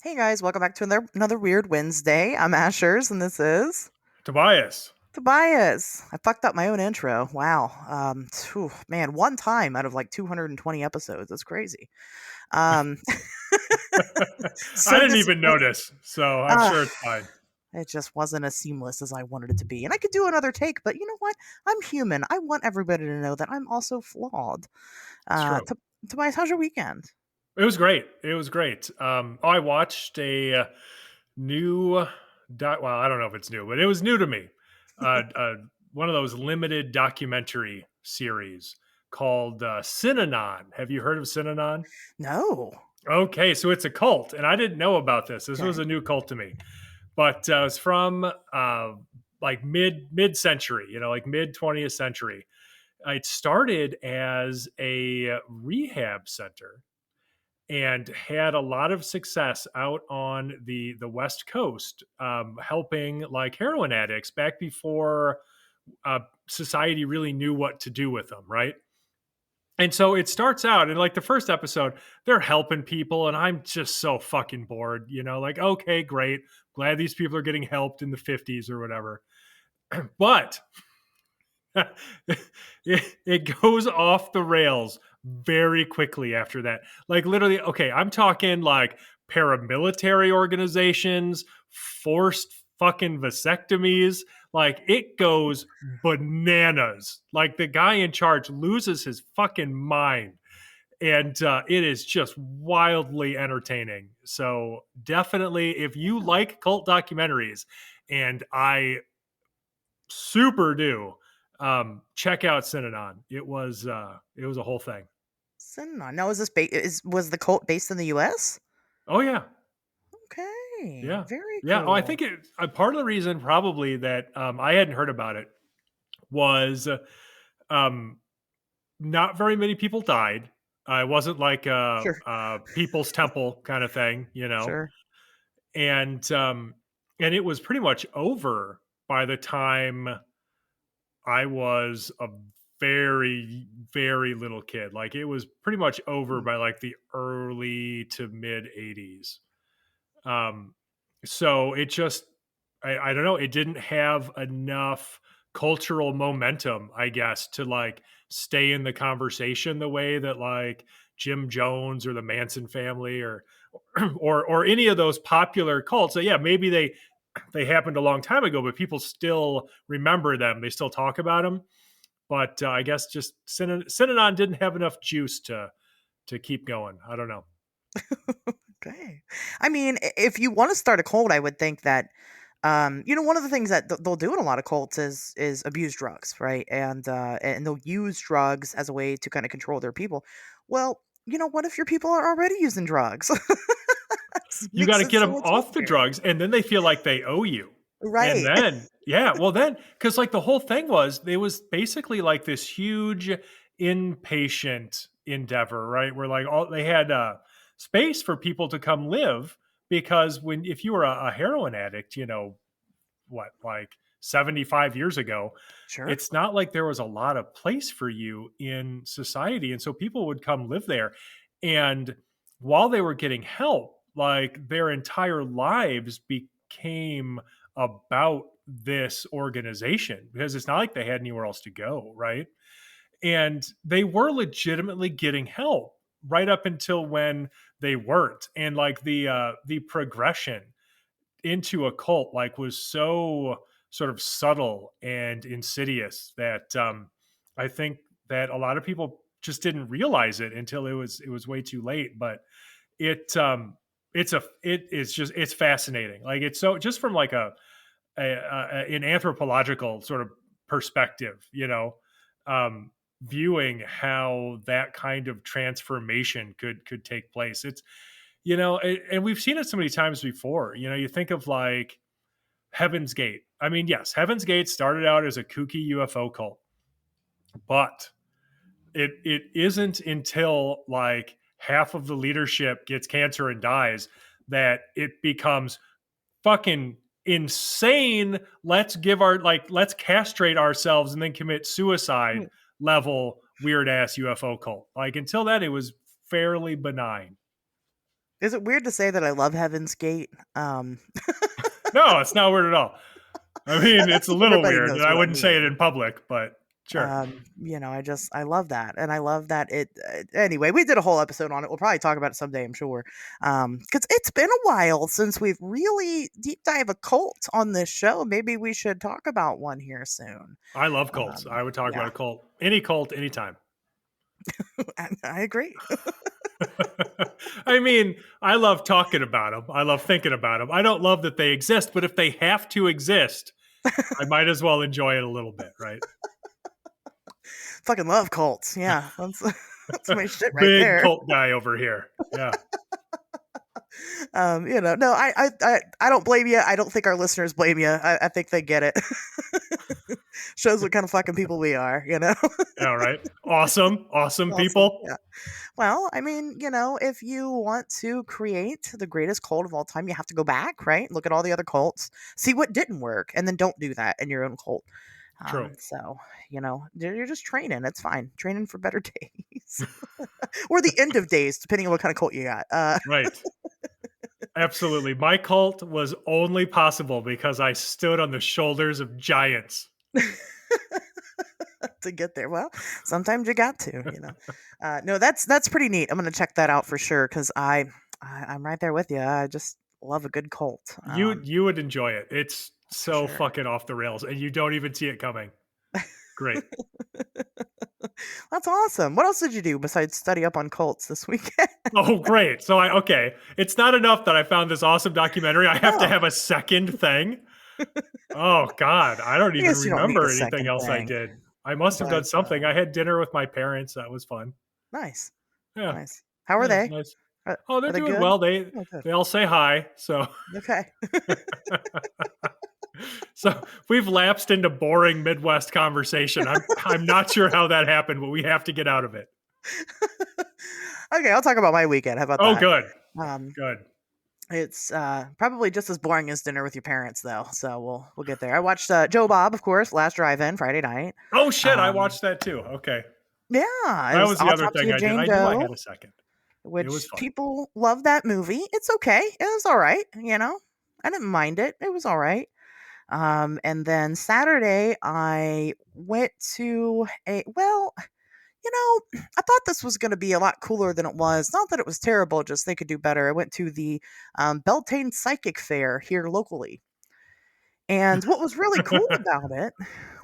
Hey guys, welcome back to another Weird Wednesday. I'm Asherz, and this is Tobias. Tobias. I fucked up my own intro. Wow. Man, one time out of like 220 episodes. That's crazy. Um, I so didn't this, even notice, so I'm uh, sure it's fine. it just wasn't as seamless as I wanted it to be, and I could do another take. But you know what? I'm human. I want everybody to know that I'm also flawed. It's Uh, true. T- Tobias, how's your weekend? It was great. It was great. I watched a new, well, I don't know if it's new, but it was new to me. One of those limited documentary series called Synanon. Have you heard of Synanon? No. Okay, so it's a cult, and I didn't know about this. This was Okay. a new cult to me, but it's from like mid century, like mid 20th century. It started as a rehab center and had a lot of success out on the West Coast, helping like heroin addicts back before society really knew what to do with them, right? And so it starts out, and like the first episode, they're helping people, and I'm just so fucking bored, like, okay, great. Glad these people are getting helped in the 50s or whatever. But it goes off the rails very quickly after that. Like literally, okay, I'm talking like paramilitary organizations, forced fucking vasectomies. Like it goes bananas. Like the guy in charge loses his fucking mind. And it is just wildly entertaining. So definitely, if you like cult documentaries, and I super do. Check out Synanon. It was a whole thing. Synanon. Now, is this was the cult based in the U.S.? Oh yeah, Okay, yeah, very yeah. Oh, I cool. think part of the reason probably that I hadn't heard about it was um, not very many people died. It wasn't like Sure, a People's Temple kind of thing, sure. and and it was pretty much over by the time I was a very, very little kid. Like it was pretty much over Hmm. by like the early to mid 80s. Um, so it just, I don't know, it didn't have enough cultural momentum, I guess, to like stay in the conversation the way that like Jim Jones or the Manson family or any of those popular cults. So yeah, maybe they happened a long time ago, but people still remember them. They still talk about them. But I guess just Synanon didn't have enough juice to keep going. I don't know. Okay. I mean, if you want to start a cult, I would think that, one of the things that they'll do in a lot of cults is abuse drugs, right? And they'll use drugs as a way to kind of control their people. Well, what if your people are already using drugs? You Makes got to it get so them much off the easier, drugs, and then they feel like they owe you. And right? then, yeah, well, then, because like the whole thing was, it was basically like this huge inpatient endeavor, right? Where like all they had space for people to come live because if you were a heroin addict, what, like 75 years ago, Sure. it's not like there was a lot of place for you in society. And so people would come live there. And while they were getting help, like their entire lives became about this organization because it's not like they had anywhere else to go, right? And they were legitimately getting help right up until when they weren't. And like the progression into a cult like was so sort of subtle and insidious that I think that a lot of people just didn't realize it until it was way too late. But it is just it's fascinating. Like it's so just from like an anthropological sort of perspective, viewing how that kind of transformation could take place. It's and we've seen it so many times before. You think of like Heaven's Gate. I mean, yes, Heaven's Gate started out as a kooky UFO cult, but it isn't until like half of the leadership gets cancer and dies that it becomes fucking insane. Let's castrate ourselves and then commit suicide level weird ass UFO cult. Like until then, it was fairly benign. Is it weird to say that I love Heaven's Gate? No, it's not weird at all. I mean, I it's a think little everybody weird, and knows I what I wouldn't say it mean. in public, but sure. I love that, and I love that it. Anyway, we did a whole episode on it. We'll probably talk about it someday, I'm sure. Because it's been a while since we've really deep dive a cult on this show. Maybe we should talk about one here soon. I love cults. I would talk about Yeah, a cult, anytime. I agree. I mean, I love talking about them. I love thinking about them. I don't love that they exist, but if they have to exist, I might as well enjoy it a little bit, right? Fucking love cults. Yeah, that's that's my shit right Big there. cult guy over here. Yeah. No, I don't blame you. I don't think our listeners blame you. I think they get it. Shows what kind of fucking people we are, you know? All right. Awesome. Awesome Awesome. people. Yeah. Well, I mean, if you want to create the greatest cult of all time, you have to go back, right? Look at all the other cults, see what didn't work, and then don't do that in your own cult. True. So, you're just training. It's fine. Training for better days or the end of days, depending on what kind of cult you got. Right. Absolutely. My cult was only possible because I stood on the shoulders of giants. To get there. Well, sometimes you got to. No, that's pretty neat. I'm gonna check that out for sure because I'm right there with you. I just love a good cult. You would enjoy it. It's For so sure. fucking off the rails, and you don't even see it coming. Great. That's awesome. What else did you do besides study up on cults this weekend? Oh, great. So okay. It's not enough that I found this awesome documentary. I have to Oh, have a second thing. Oh God, I don't I even guess you don't need a remember anything second else I thing, did. I must have but done something. I had dinner with my parents. That was fun. nice, Yeah, nice. How are yeah, it was they? nice. Are, Oh, they're are they doing good? well. They Oh, good. they all say hi. So Okay. so we've lapsed into boring Midwest conversation. I'm not sure how that happened, but we have to get out of it. Okay, I'll talk about my weekend. How about Oh, that? good, Um, good. It's probably just as boring as dinner with your parents, though. So we'll get there. I watched Joe Bob, of course, last drive-in Friday night. Oh shit, I Um, watched that too. Okay, yeah, it that was was the other Autopsy thing of I did. Jane I knew I Doe, had a second. It was which fun. people love that movie. It's okay. It was all right. I didn't mind it. It was all right. And then Saturday, I went to I thought this was going to be a lot cooler than it was. Not that it was terrible, just they could do better. I went to the Beltane Psychic Fair here locally. And what was really cool about it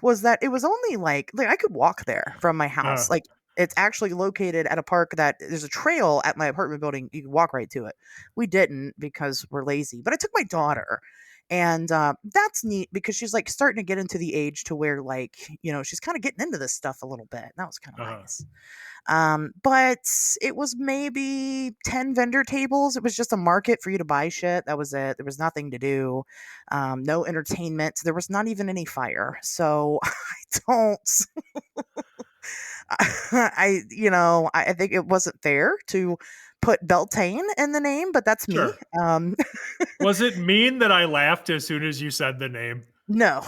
was that it was only like I could walk there from my uh, house. Like it's actually located at a park that there's a trail at my apartment building. You can walk right to it. We didn't because we're lazy, but I took my daughter. And that's neat because she's like starting to get into the age to where she's kind of getting into this stuff a little bit. That was kind of uh, nice. But it was maybe 10 vendor tables. It was just a market for you to buy shit. That was it. There was nothing to do. No entertainment. There was not even any fire. So I don't I think it wasn't fair to put Beltane in the name, but that's me. sure. Um Was it mean that I laughed as soon as you said the name? no.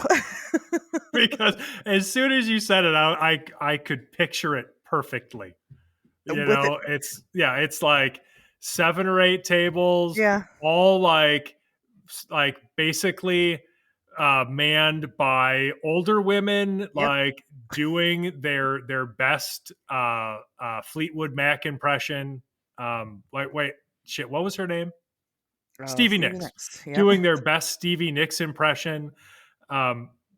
Because as soon as you said it, I could picture it perfectly. With it It's like 7 or 8 tables, yeah. all like basically manned by older women, Yep. like doing their best Fleetwood Mac impression. Wait, shit, what was her name? Stevie Stevie Nicks, Nicks. Yep. doing their best Stevie Nicks impression.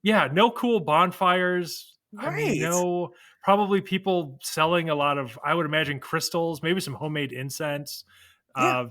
Yeah, no cool bonfires. I mean, Right. no, probably people selling a lot of, I would imagine, crystals, maybe some homemade incense, Yeah.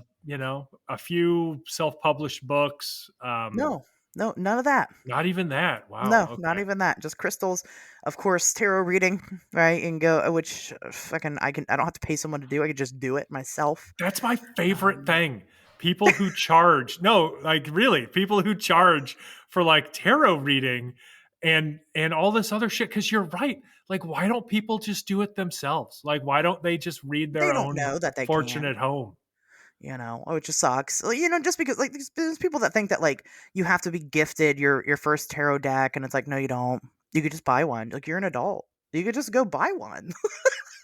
a few self published books. No. No, none of that. Not even that. Wow. No, not Okay. even that. Just crystals, of course, tarot reading, right? And go, which fucking I don't have to pay someone to do. I could just do it myself. That's my favorite Um, thing. People who charge, no, like really, people who charge for like tarot reading and all this other shit. Cause you're right. Like, why don't people just do it themselves? Like, why don't they just read they their don't own know that they fortune can, at home? which just sucks. Just because there's people that think that you have to be gifted your first tarot deck, and it's like no, you don't. You could just buy one. Like you're an adult. You could just go buy one.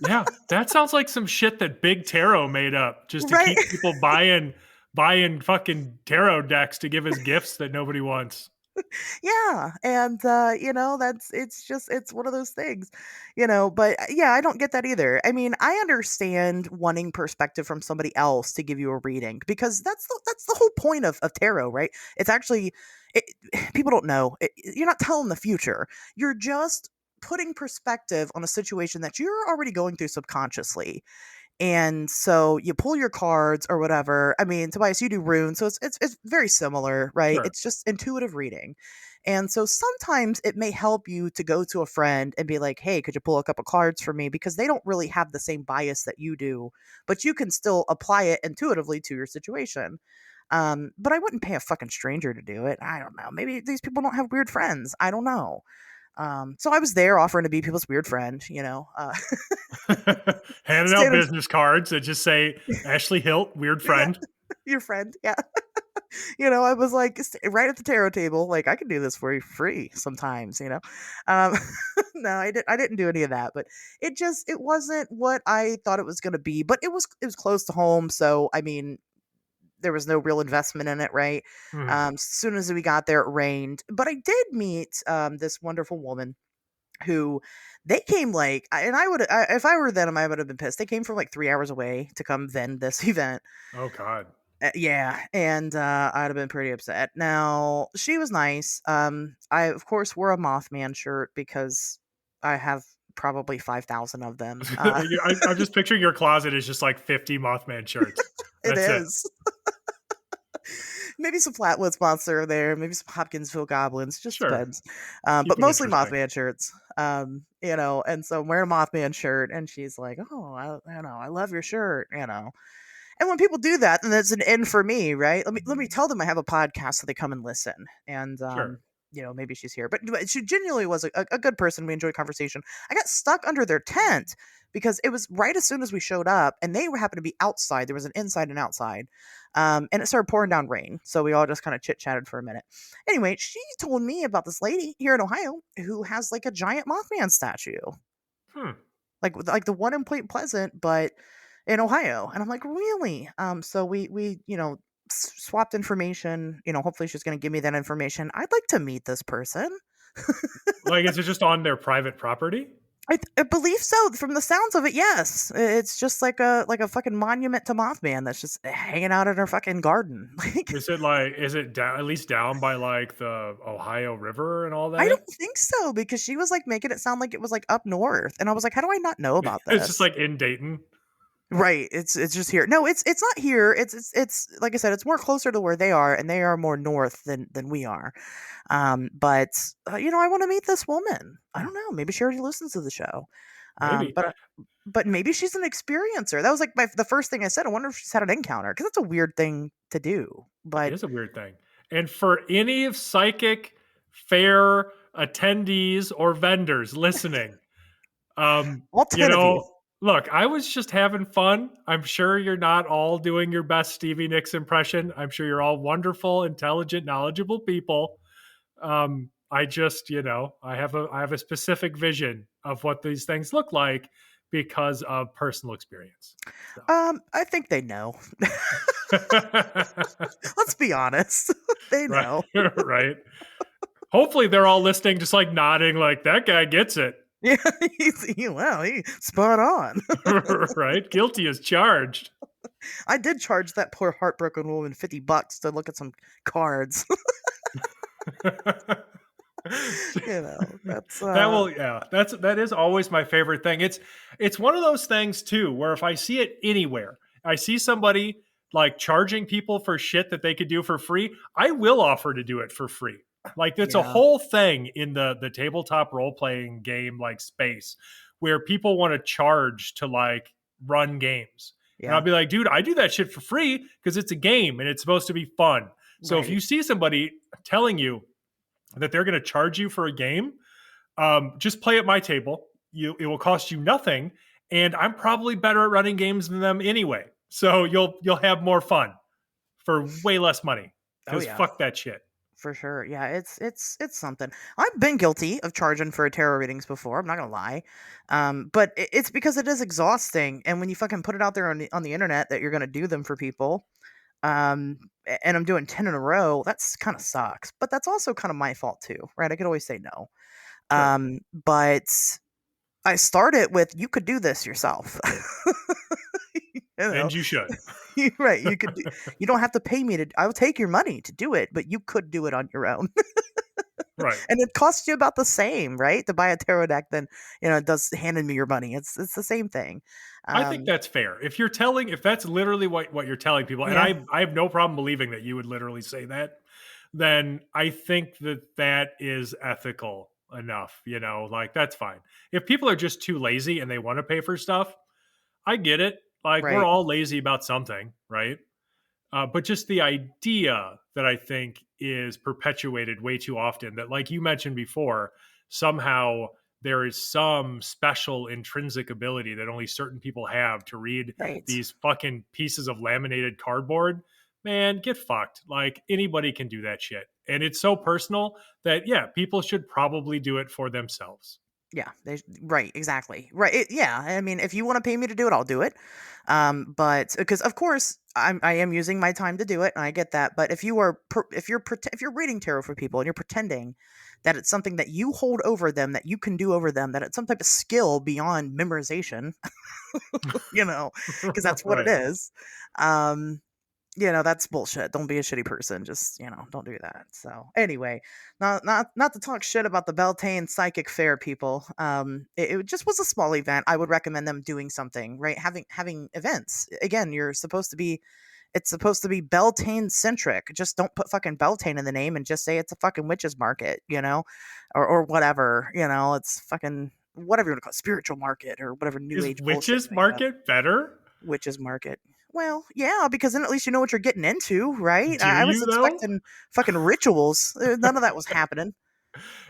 Yeah, that sounds like some shit that Big Tarot made up just to Right? keep people buying fucking tarot decks to give as gifts that nobody wants. Yeah, and, it's just it's one of those things, but, yeah, I don't get that either. I mean, I understand wanting perspective from somebody else to give you a reading because that's the whole point of tarot, right? It's actually it people don't know. You're not telling the future. You're just putting perspective on a situation that you're already going through subconsciously. And so you pull your cards or whatever. I mean, Tobias, you do runes, so it's very similar, right? Sure. It's just intuitive reading. And so sometimes it may help you to go to a friend and be like, "Hey, could you pull a couple cards for me?" Because they don't really have the same bias that you do, but you can still apply it intuitively to your situation. But I wouldn't pay a fucking stranger to do it. I don't know. Maybe these people don't have weird friends. I don't know. So I was there offering to be people's weird friend, Handing out standing business cards that just say Ashley Hilt, weird yeah, friend. your friend, yeah. I was like right at the tarot table, like I can do this for you free sometimes. Um, no, I didn't do any of that, but it wasn't what I thought it was going to be. But it was close to home, so I mean, there was no real investment in it, right? Mhm. As soon as we got there, it rained. But I did meet this wonderful woman who they came like, and if I were them, I would have been pissed. They came from like 3 hours away to come vend this event. Oh God. Yeah, and, I'd have been pretty upset. Now, she was nice. I, of course, wore a Mothman shirt because I have probably 5,000 of them. I'm just picturing your closet is just like 50 Mothman shirts. It That's it. is. Maybe some Flatwoods Monster there, maybe some Hopkinsville Goblins, just Sure. depends. But Keep it mostly interesting. Mothman shirts. And so I'm wearing a Mothman shirt, and she's like, "Oh, I love your shirt." And when people do that, then that's an end for me, right? Let me tell them I have a podcast so they come and listen. And Sure. maybe she's here. But she genuinely was a good person. We enjoyed conversation. I got stuck under their tent because it was right as soon as we showed up, and they happened to be outside. There was an inside and outside. And it started pouring down rain. So we all just kind of chit chatted for a minute. Anyway, she told me about this lady here in Ohio who has like a giant Mothman statue, Hmm. like the one in Point Pleasant, but in Ohio. And I'm like, really? So we swapped information. Hopefully she's going to give me that information. I'd like to meet this person. Like, is it just on their private property? I believe so. From the sounds of it, yes. It's just like a fucking monument to Mothman that's just hanging out in her fucking garden. Like, Is it down, at least down by like the Ohio River and all I that? don't think so because she was like making it sound like it was like up north, and I was like, how do I not know about It's just this? like in Dayton. Right. It's just here. No, it's not here. It's like I said, it's more closer to where they are, and they are more north than we are. But I want to meet this woman. I don't know. Maybe she already listens to the show. Maybe. But maybe she's an experiencer. That was like the first thing I said. I wonder if she's had an encounter because that's a weird thing to do. It But is a weird thing. And for any of psychic fair attendees or vendors listening, all you 10 of you, know, look, I was just having fun. I'm sure you're not all doing your best Stevie Nicks impression. I'm sure you're all wonderful, intelligent, knowledgeable people. I just, I have a specific vision of what these things look like because of personal experience. So I think they know. Let's be honest. They right, know. right. Hopefully they're all listening, just like nodding, like that guy gets it. Yeah, wow, he spot on. Right? Guilty as charged. I did charge that poor heartbroken woman $50 to look at some cards. That's That is always my favorite thing. It's one of those things too where if I see it anywhere, I see somebody like charging people for shit that they could do for free, I will offer to do it for free. Like it's a yeah, whole thing in the tabletop role playing game like space where people want to charge to like run games. And I'll yeah, be like, dude, I do that shit for free because it's a game and it's supposed to be fun. So if right. you see somebody telling you that they're going to charge you for a game, just play at my table. It will cost you nothing, and I'm probably better at running games than them anyway. So you'll have more fun for way less money Oh because yeah, fuck that shit. For sure. Yeah, it's something. I've been guilty of charging for tarot readings before. I'm not gonna lie, but it's because it is exhausting. And when you fucking put it out there on the internet that you're gonna do them for people, and I'm doing 10 in a row, that's kind of sucks. But that's also kind of my fault too, right? I could always say no. Sure. But I started with you could do this yourself. you know, And you should. right? You don't have to pay me to. I will take your money to do it, but you could do it on your own. Right. And it costs you about the same, right? To buy a tarot deck than, it does handing me your money. It's the same thing. I think Um, that's fair. If that's literally what you're telling people, and yeah, I have no problem believing that you would literally say that, then I think that is ethical enough, like that's fine. If people are just too lazy and they want to pay for stuff, I get it. Like we're right, all lazy about something, right? But just the idea that I think is perpetuated way too often that, like you mentioned before, somehow there is some special intrinsic ability that only certain people have to read right. these fucking pieces of laminated cardboard. Man, get fucked. Like anybody can do that shit. And it's so personal that, yeah, people should probably do it for themselves. Yeah, right, exactly. Right. Yeah, I mean, if you want to pay me to do it, I'll do it. But because of course I am using my time to do it, and I get that. But if you're reading tarot for people and you're pretending that it's something that you hold over them, that you can do over them, that it's some type of skill beyond memorization, because that's what it Right. is. Um, that's bullshit. Don't be a shitty person. Just, don't do that. So anyway, not to talk shit about the Beltane Psychic Fair people. It just was a small event. I would recommend them doing something, right? Having events. Again, it's supposed to be Beltane centric. Just don't put fucking Beltane in the name and just say it's a fucking witches market, or whatever. It's fucking whatever you want to call it, spiritual market or whatever new Is age bullshit you witches make up. market better? Witches market. Well, yeah, because then at least you know what you're getting into, right? Do I was you though? expecting fucking rituals. None of that was happening.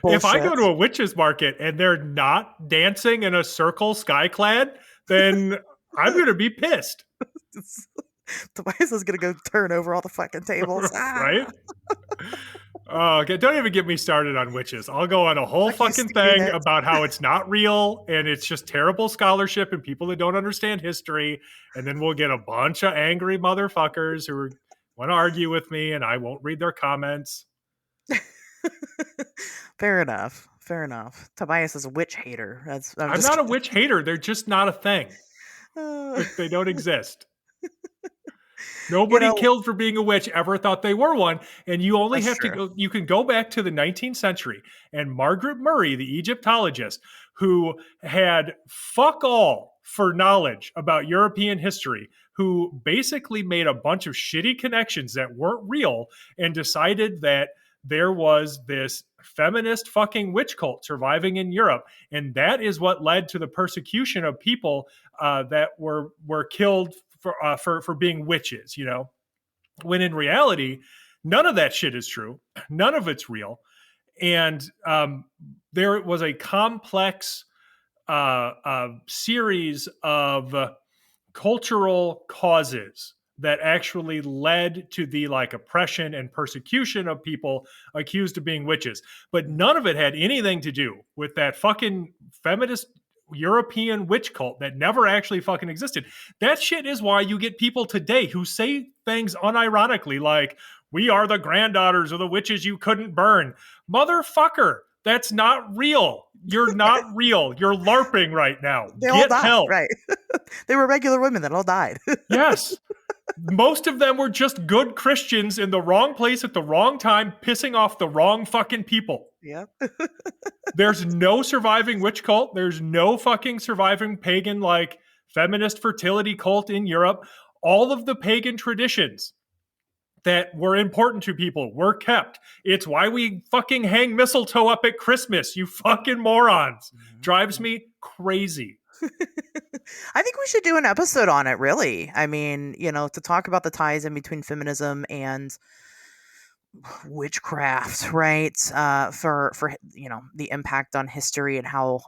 If I Bullshit. go to a witch's market and they're not dancing in a circle skyclad, then I'm going to be pissed, Tobias is gonna go turn over all the fucking tables. right? Ah, Oh, okay. Don't even get me started on witches. I'll go on a whole fuck you, fucking Stevie thing Nicks. about how it's not real and it's just terrible scholarship and people that don't understand history. And then we'll get a bunch of angry motherfuckers who want to argue with me and I won't read their comments. Fair enough. Fair enough. Tobias is a witch hater. I'm I'm just not a kidding. witch hater. They're just not a thing. Uh, They don't exist. you Nobody know, killed for being a witch ever thought they were one. And you only that's have to true. go, you can go back to the 19th century and Margaret Murray, the Egyptologist, who had fuck all for knowledge about European history, who basically made a bunch of shitty connections that weren't real and decided that there was this feminist fucking witch cult surviving in Europe. And that is what led to the persecution of people that were killed for being witches, when in reality, none of that shit is true. None of it's real. And there was a complex series of cultural causes that actually led to the like oppression and persecution of people accused of being witches. But none of it had anything to do with that fucking feminist European witch cult that never actually fucking existed. That shit is why you get people today who say things unironically like, we are the granddaughters of the witches you couldn't burn. Motherfucker, that's not real. You're not real. You're LARPing right now. They all Get died, help. right? They were regular women that all died. Yes. Most of them were just good Christians in the wrong place at the wrong time, pissing off the wrong fucking people. Yep. There's no surviving witch cult. There's no fucking surviving pagan, like feminist fertility cult in Europe. All of the pagan traditions that were important to people were kept. It's why we fucking hang mistletoe up at Christmas, you fucking morons. Drives Mhm. me crazy. I think we should do an episode on it, really. I mean, to talk about the ties in between feminism and witchcraft, right? For the impact on history and how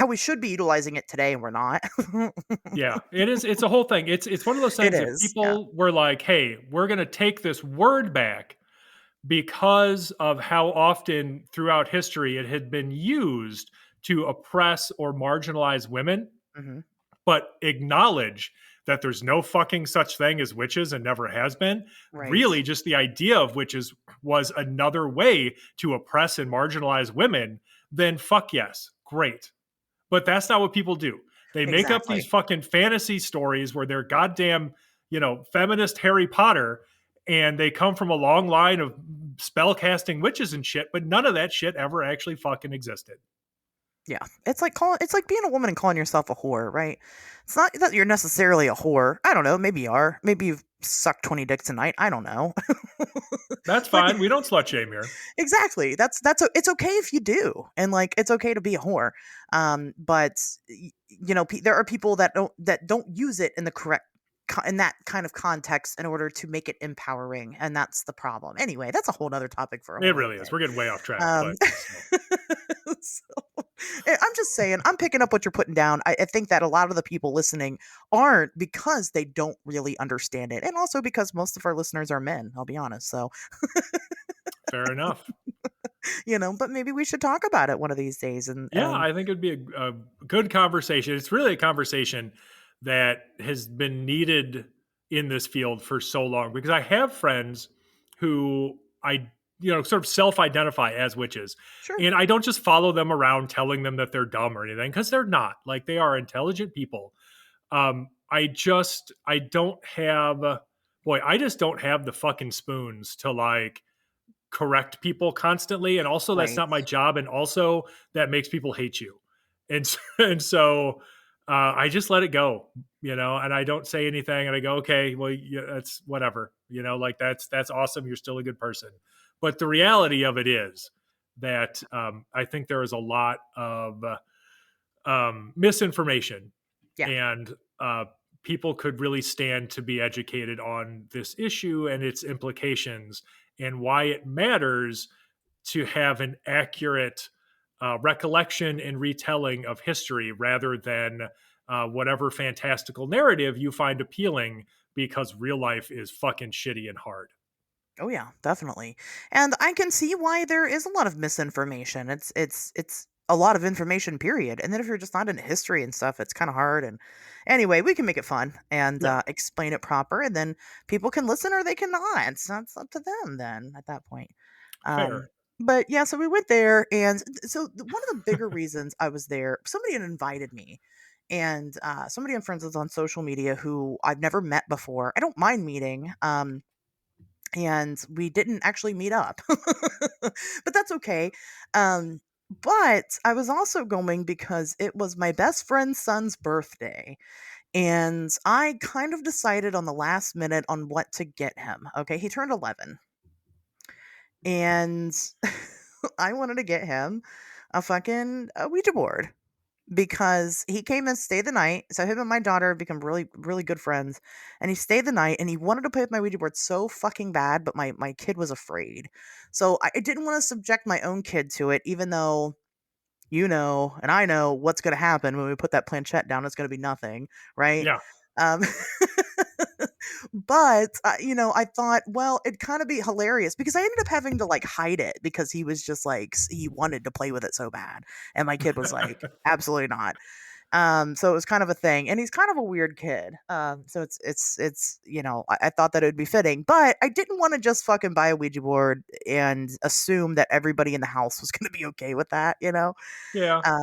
we should be utilizing it today and we're not. Yeah, it is. It's a whole thing. It's one of those It things. If is, yeah. people were like, "Hey, we're going to take this word back," because of how often throughout history it had been used to oppress or marginalize women, Hmm. but acknowledge that there's no fucking such thing as witches and never has been. Right. Really, just the idea of witches was another way to oppress and marginalize women, then fuck yes, great. But that's not what people do. They make up these Exactly. fucking fantasy stories where they're goddamn, feminist Harry Potter, and they come from a long line of spell casting witches and shit, but none of that shit ever actually fucking existed. Yeah. It's like being a woman and calling yourself a whore, right? It's not that you're necessarily a whore. I don't know, maybe you are. Maybe you've sucked 20 dicks a night. I don't know. That's But fine. We don't slut shame here. exactly. It's okay if you do. And like it's okay to be a whore. But there are people that don't use it in the correct in that kind of context in order to make it empowering, and that's the problem. Anyway, that's a whole other topic for a It whole other really is. day. We're getting way off track, Um, but still. so, I'm just saying, I'm picking up what you're putting down. I think that a lot of the people listening aren't because they don't really understand it. And also because most of our listeners are men, I'll be honest. So, Fair enough. but maybe we should talk about it one of these days. Yeah, And I think it'd be a good conversation. It's really a conversation that has been needed in this field for so long because I have friends who sort of self identify as witches. sure. And I don't just follow them around telling them that they're dumb or anything because they're not. Like, they are intelligent people. I don't have, boy, I just don't have the fucking spoons to like correct people constantly, and also that's Right. not my job, and also that makes people hate you, and so I just let it go, and I don't say anything, and I go, okay, well, yeah, that's whatever, like that's awesome, you're still a good person. But the reality of it is that I think there is a lot of misinformation, Yeah. and people could really stand to be educated on this issue and its implications and why it matters to have an accurate recollection and retelling of history rather than whatever fantastical narrative you find appealing because real life is fucking shitty and hard. Oh yeah, definitely. And I can see why there is a lot of misinformation. It's a lot of information, period. And then if you're just not into history and stuff, it's kind of hard. And anyway, we can make it fun and Yeah, explain it proper, and then people can listen or they cannot. It's up to them then at that point. fair. But yeah, so we went there, and one of the bigger reasons I was there, somebody had invited me, and somebody I'm friends with on social media who I've never met before. I don't mind meeting. And we didn't actually meet up. But that's okay. Um, but I was also going because it was my best friend's son's birthday. And I kind of decided on the last minute on what to get him. Okay, he turned 11. And I wanted to get him a Ouija board because he came and stayed the night. So him and my daughter have become really, really good friends. And he stayed the night and he wanted to play with my Ouija board so fucking bad, but my kid was afraid. So I didn't want to subject my own kid to it, even though and I know what's going to happen when we put that planchette down. It's going to be nothing, right? Yeah. Um, but I thought, well, it'd kind of be hilarious because I ended up having to like hide it because he was just like he wanted to play with it so bad, and my kid was like, absolutely not. So it was kind of a thing, and he's kind of a weird kid. So it's I thought that it would be fitting, but I didn't want to just fucking buy a Ouija board and assume that everybody in the house was going to be okay with that. Yeah,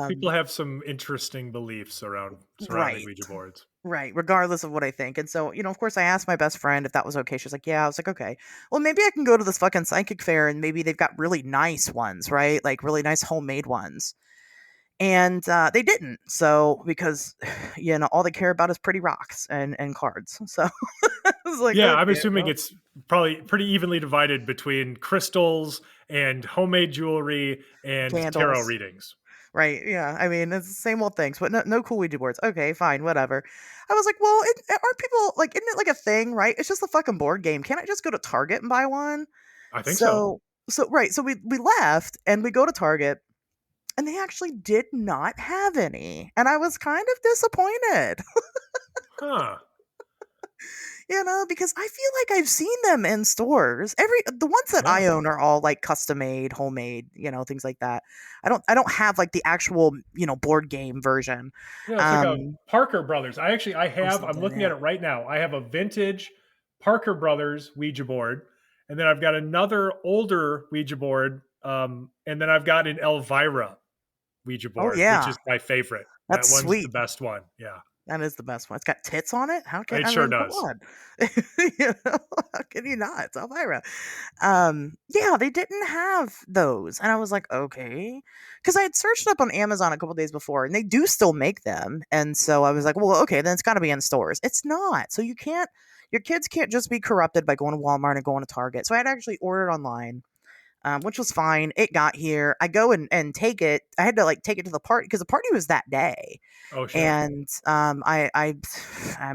people Um, have some interesting beliefs around surrounding right. Ouija boards. Right, regardless of what I think. And so, of course, I asked my best friend if that was okay. She's like, yeah. I was like, okay. Well, maybe I can go to this fucking psychic fair and maybe they've got really nice ones, right? Like really nice homemade ones. And they didn't. So, because, all they care about is pretty rocks and cards. So I was like, Yeah, I'm okay, assuming well, it's probably pretty evenly divided between crystals and homemade jewelry and tarot candles. readings. Right. Yeah. I mean, it's the same old things, but no cool Ouija boards. Okay, fine, whatever. I was like, well, aren't people like, isn't it like a thing, right? It's just a fucking board game. Can't I just go to Target and buy one? I think so. So, right. So we left and we go to Target, and they actually did not have any, and I was kind of disappointed. Huh. because I feel like I've seen them in stores. The ones that Yeah. I own are all like custom made, homemade, things like that. I don't have like the actual, board game version. Yeah, it's like a Um Parker Brothers. or I'm something, looking at yeah. it right now. I have a vintage Parker Brothers Ouija board, and then I've got another older Ouija board, and then I've got an Elvira Ouija Oh board, which yeah. is my favorite. That That's one's the sweet. best one. Yeah, That is the best one. It's got tits on it. it I sure mean, come does. on. you know, how can you not? It's Elvira. Yeah, they didn't have those. And I was like, okay. Because I had searched up on Amazon a couple days before and they do still make them. And so I was like, well, okay, then it's got to be in stores. It's not. So your kids can't just be corrupted by going to Walmart and going to Target. So I had actually ordered online, which was fine. It got here. I go and take it. I had to like take it to the party because the party was that day. Oh shit. And I'm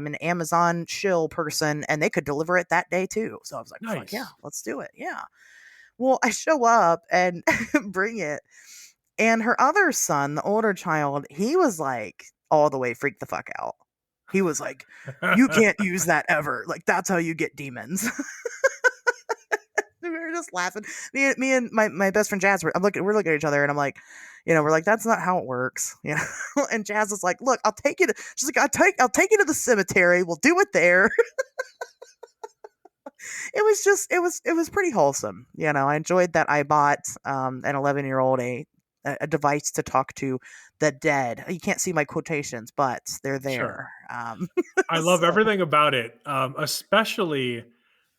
an Amazon shill person, and they could deliver it that day too. So I was like, "Fuck yeah, Nice. let's do it!" Yeah. Well, I show up and bring it, and her other son, the older child, he was like all the way freaked the fuck out. He was like, "You can't use that ever. Like that's how you get demons." We were just laughing. Me and my best friend Jazz, we're looking at each other, and I'm like, we're like, that's not how it works, And Jazz is like, look, I'll take you to. She's like, I'll take you to the cemetery. We'll do it there. It was pretty wholesome. I enjoyed that. I bought an 11-year-old a device to talk to the dead. You can't see my quotations, but they're Sure. there. I love So everything about it, especially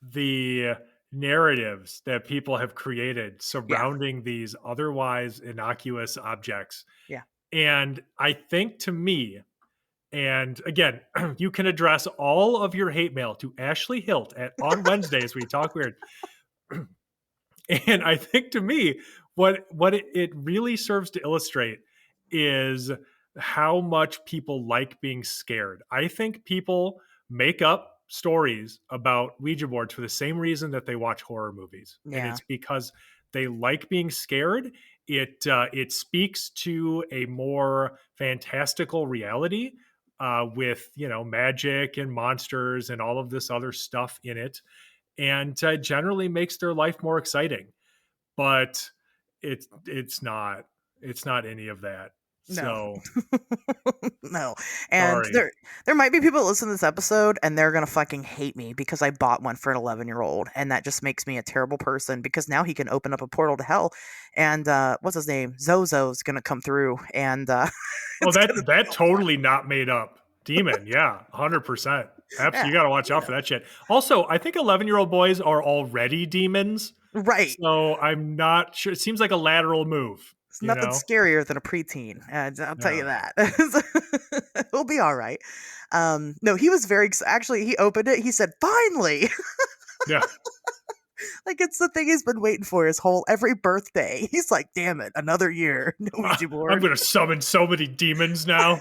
the narratives that people have created yeah, surrounding these otherwise innocuous objects. yeah, And I think to me, and again, you can address all of your hate mail to Ashley Hilt at on Wednesdays we talk weird. And I think to me, what it really serves to illustrate is how much people like being scared. I think people make up stories about Ouija boards for the same reason that they watch horror movies, and yeah, it's because they like being scared. It speaks to a more fantastical reality with magic and monsters and all of this other stuff in it, and generally makes their life more exciting, but it's not any of that. no. So No. And sorry. there might be people that listen to this episode and they're gonna fucking hate me because I bought one for an 11-year-old, and that just makes me a terrible person because now he can open up a portal to hell, and what's his name? Zozo's gonna come through, and Oh, it's gonna be that all fun. totally not made up demon. Yeah, 100%. Absolutely, Yeah, you got to watch you out know. for that shit. Also, I think 11-year-old boys are already demons, Right. so I'm not sure. It seems like a lateral move. It's You nothing know? scarier than a preteen. I'll tell you Yeah. that. He'll be all right. No, he was actually he opened it. He said, "Finally." Yeah. Like it's the thing he's been waiting for his whole every birthday. He's like, "Damn it, another year, no Ouija I'm board." gonna summon so many demons now.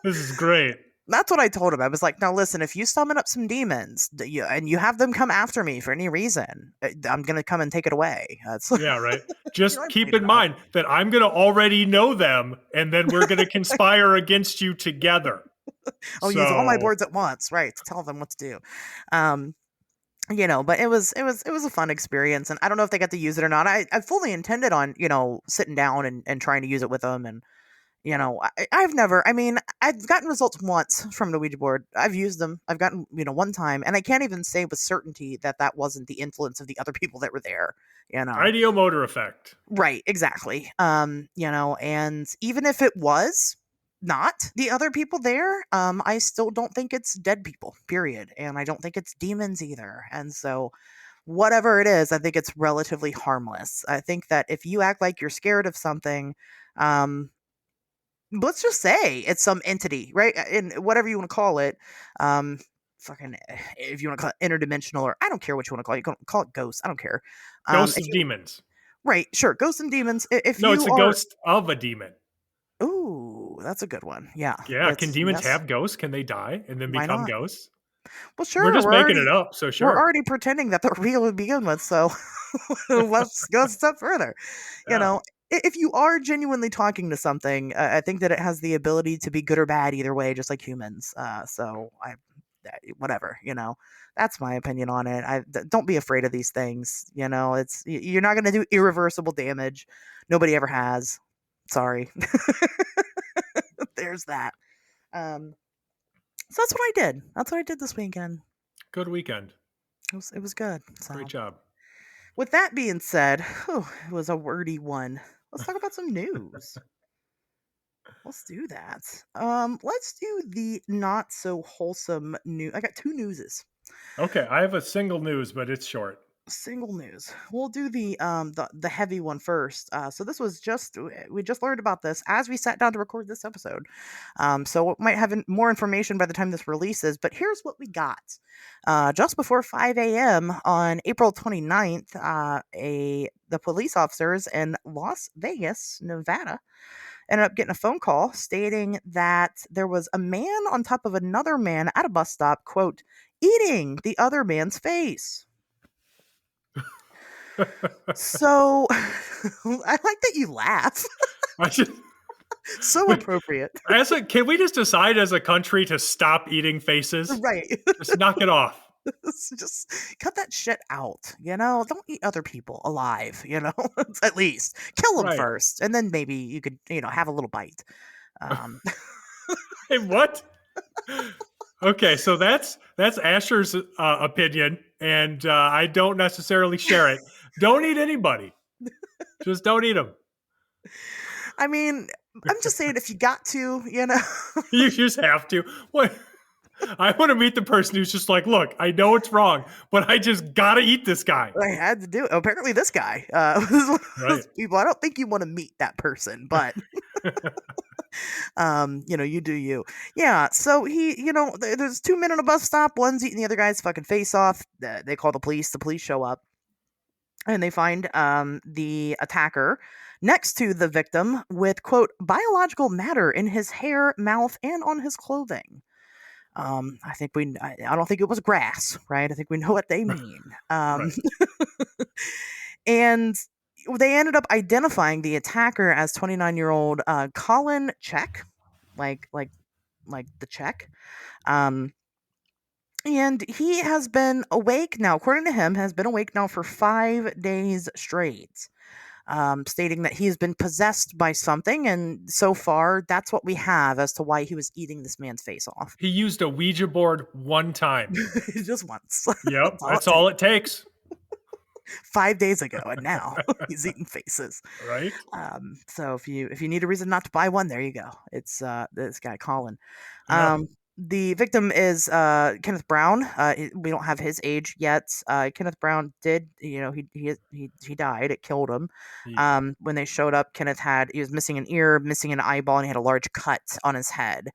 This is great. That's what I told him. I was like, "Now listen, if you summon up some demons and you have them come after me for any reason, I'm gonna come and take it away." That's Yeah, right. Just I'm keep played it in off. mind that I'm going to already know them, and then we're going to conspire against you together. I'll use all my So, boards at once, right, to tell them what to do. Um, but it was a fun experience, and I don't know if they got to use it or not. I fully intended on sitting down and trying to use it with them, and I've never. I mean, I've gotten results once from the Ouija board. I've used them. I've gotten one time, and I can't even say with certainty that that wasn't the influence of the other people that were there. You know, ideomotor effect. right? Exactly. And even if it was not the other people there, I still don't think it's dead people. Period. And I don't think it's demons either. And so whatever it is, I think it's relatively harmless. I think that if you act like you're scared of something, um, let's just say it's some entity, right? And whatever you want to call it, um, fucking, if you want to call it interdimensional, or I don't care what you want to call it, you can call it ghost. I don't care. Ghosts If of you demons. right, sure, ghosts and demons. If No, it's you a are, ghost of a demon. ooh, that's a good one. Yeah, Yeah. Can it's demons yes. have ghosts? Can they die and then Why become not? ghosts? Well, We're sure. just making it up. So, We're sure. already pretending that they're real to begin with. So let's go a step further. You Yeah. know, if you are genuinely talking to something, I think that it has the ability to be good or bad either way, just like humans. So whatever, that's my opinion on it. Don't be afraid of these things. You're not going to do irreversible damage. Nobody ever has. Sorry. There's that. Um, so that's what I did. That's what I did this weekend. Good weekend. It was good. Great So job. with that being said, whew, it was a wordy one. Let's talk about some news. Let's do that. Let's do the not so wholesome news. I got two newses. Okay, I have a single news, but it's short. Single news. We'll do the heavy one first. So this was just we just learned about this as we sat down to record this episode. So it might have more information by the time this releases. But here's what we got. Just before 5 a.m. on April 29th, the police officers in Las Vegas, Nevada, ended up getting a phone call stating that there was a man on top of another man at a bus stop, quote, eating the other man's face. So I like that you laugh. I should, So appropriate. can we just decide as a country to stop eating faces? Right. Just knock it off. Just cut that shit out. Don't eat other people alive. At least kill them Right. first, and then maybe you could have a little bite. Um, Hey, what? Okay, so that's Asher's opinion, and I don't necessarily share it. Don't eat anybody. Just don't eat them. I mean, I'm just saying if you got to. You just have to. What? I want to meet the person who's just like, look, I know it's wrong, but I just gotta eat this guy. I had to do it. Apparently, this guy Right. people. I don't think you want to meet that person, but you do you. Yeah. So there's two men on a bus stop. One's eating the other guy's fucking face off. They call the police. The police show up and they find the attacker next to the victim with quote biological matter in his hair, mouth, and on his clothing. I don't think it was grass, right? I think we know what they mean. Right. And they ended up identifying the attacker as 29-year-old Colin Check, like the check. Um, and he has been awake now, according to him, has been awake now for 5 days straight. Stating that he has been possessed by something, and so far, that's what we have as to why he was eating this man's face off. He used a Ouija board one time. Just once. Yep, That's that's all it takes. 5 days ago, and now he's eating faces. Right? So if you need a reason not to buy one, there you go. It's this guy Colin. Yeah. The victim is Kenneth Brown. We don't have his age yet. Kenneth Brown did, he died. It killed him. He- When they showed up, he was missing an ear, missing an eyeball, and he had a large cut on his head.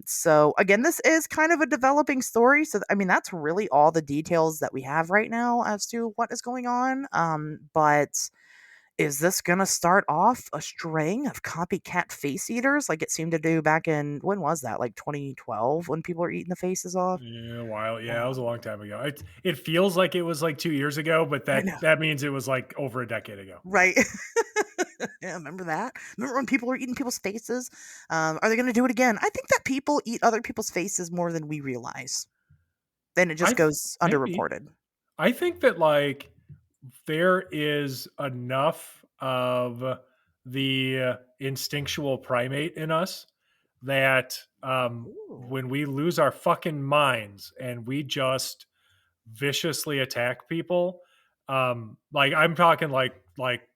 So again, this is kind of a developing story. So I mean, that's really all the details that we have right now as to what is going on. But is this gonna start off a string of copycat face eaters like it seemed to do back in when was that? Like 2012 when people were eating the faces off? Yeah, a while. Yeah, it was a Um, long time ago. It feels like it was like 2 years ago, but I know, that means it was like over a decade ago. right? Yeah, remember that? Remember when people were eating people's faces? Are they gonna do it again? I think that people eat other people's faces more than we realize. Then it I just goes maybe. underreported. I think that like there is enough of the instinctual primate in us that Ooh. when we lose our fucking minds and we just viciously attack people, like I'm talking like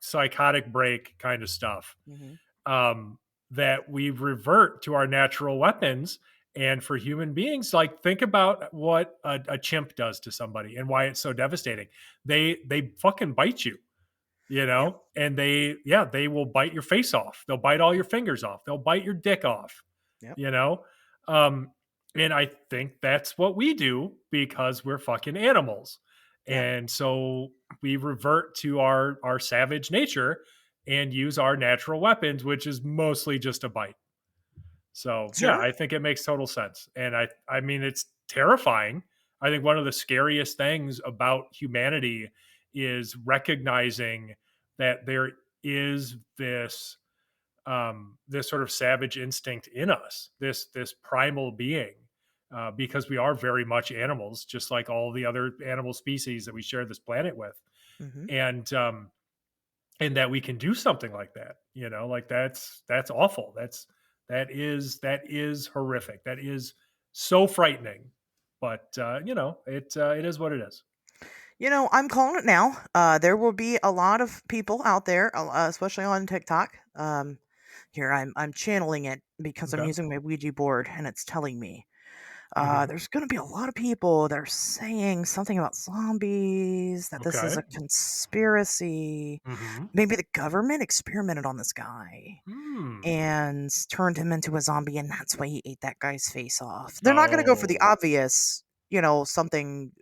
psychotic break kind of stuff, Mhm. um, that we revert to our natural weapons. And for human beings, like think about what a chimp does to somebody and why it's so devastating. They fucking bite you, Yep. and they will bite your face off. They'll bite all your fingers off. They'll bite your dick off, Yep. you know. Um, and I think that's what we do because we're fucking animals, Yep. and so we revert to our savage nature and use our natural weapons, which is mostly just a bite. So yeah, Sure. I think it makes total sense. And I mean it's terrifying. I think one of the scariest things about humanity is recognizing that there is this sort of savage instinct in us, this primal being because we are very much animals, just like all the other animal species that we share this planet with, Hmm. and and that we can do something like that. Like that's awful. That is horrific. That is so frightening. But it is what it is. I'm calling it now. There will be a lot of people out there, especially on TikTok. Here I'm channeling it because I'm Okay. using my Ouija board, and it's telling me Hmm. there's going to be a lot of people that are saying something about zombies, that this is Okay. a conspiracy. Hmm. Maybe the government experimented on this guy Hmm. and turned him into a zombie, and that's why he ate that guy's face off. They're not going to go for the Oh. obvious, something,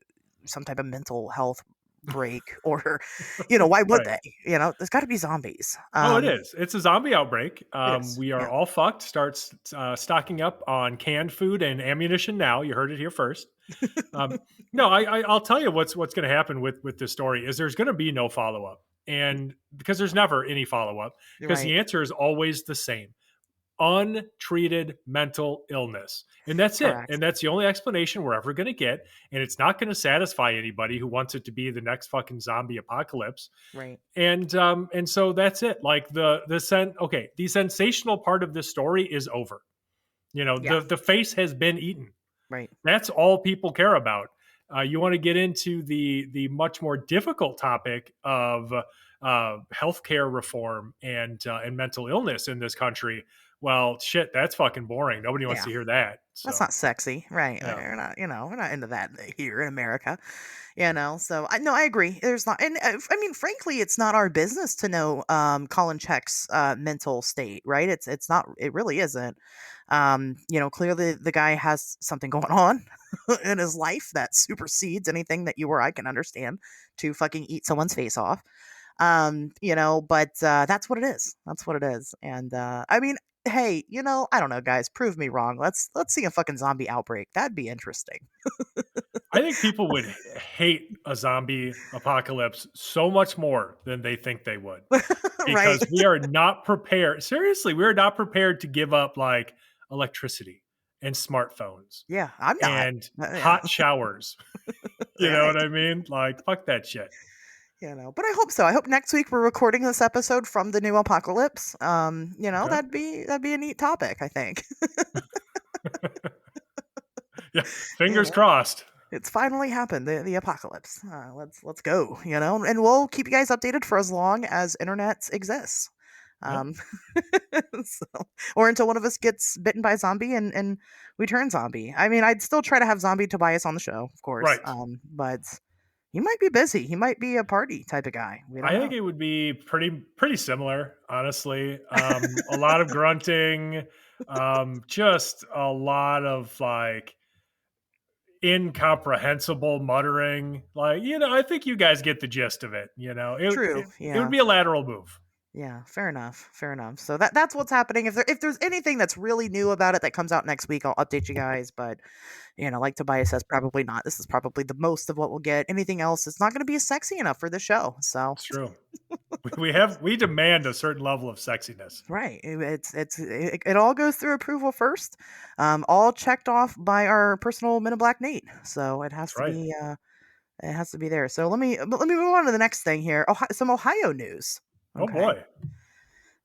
some type of mental health break, or, why would Right. they? There's got to be zombies. Oh, it is. It's a zombie outbreak. It is. We are Yeah. all fucked. Start stocking up on canned food and ammunition now. You heard it here first. Um, no, I'll tell you what's going to happen with this story is there's going to be no follow up, and because there's never any follow up, You're because right. the answer is always the same: untreated mental illness. And that's it. Correct. And that's the only explanation we're ever going to get. And it's not going to satisfy anybody who wants it to be the next fucking zombie apocalypse. Right. And so that's it. Like the sensational part of this story is over. Yeah. The face has been eaten. Right. That's all people care about. You want to get into the much more difficult topic of healthcare reform and mental illness in this country. Well, shit, that's fucking boring. Nobody wants Yeah. to hear that. That's So not sexy, right? yeah, We're not into that here in America, So I no, I agree. There's not, and I mean, frankly, it's not our business to know Colin Check's mental state, right? It's not. It really isn't. Clearly the guy has something going on in his life that supersedes anything that you or I can understand. To fucking eat someone's face off, but that's what it is. That's what it is. And I mean, hey, I don't know, guys, prove me wrong. Let's see a fucking zombie outbreak. That'd be interesting. I think people would hate a zombie apocalypse so much more than they think they would Right. because we are not prepared. Seriously, we are not prepared to give up like electricity and smartphones Yeah, I'm not. and Yeah. hot showers. You know Right. what I mean? Like, fuck that shit. But I hope so. I hope next week we're recording this episode from the new apocalypse. Okay. That'd be a neat topic, I think. Yeah. you Fingers know. crossed. It's finally happened, the apocalypse. Let's go, and we'll keep you guys updated for as long as internet exists. Yeah. Um, so, or until one of us gets bitten by a zombie and we turn zombie. I mean, I'd still try to have zombie Tobias on the show, of course. Right. But he might be busy. He might be a party type of guy. We don't I know. think it would be pretty similar, honestly. A lot of grunting, just a lot of like incomprehensible muttering. Like, I think you guys get the gist of it. True. It would Yeah. be a lateral move. Yeah, fair enough. Fair enough. So that's what's happening. If there's anything that's really new about it that comes out next week, I'll update you guys. But like Tobias says, probably not. This is probably the most of what we'll get. Anything else is not going to be sexy enough for the show. So It's true. We demand a certain level of sexiness. right, it all goes through approval first, all checked off by our personal Men in Black Nate. So That's right. it has to be there. So let me move on to the next thing here. Some Ohio news. Oh Okay. boy,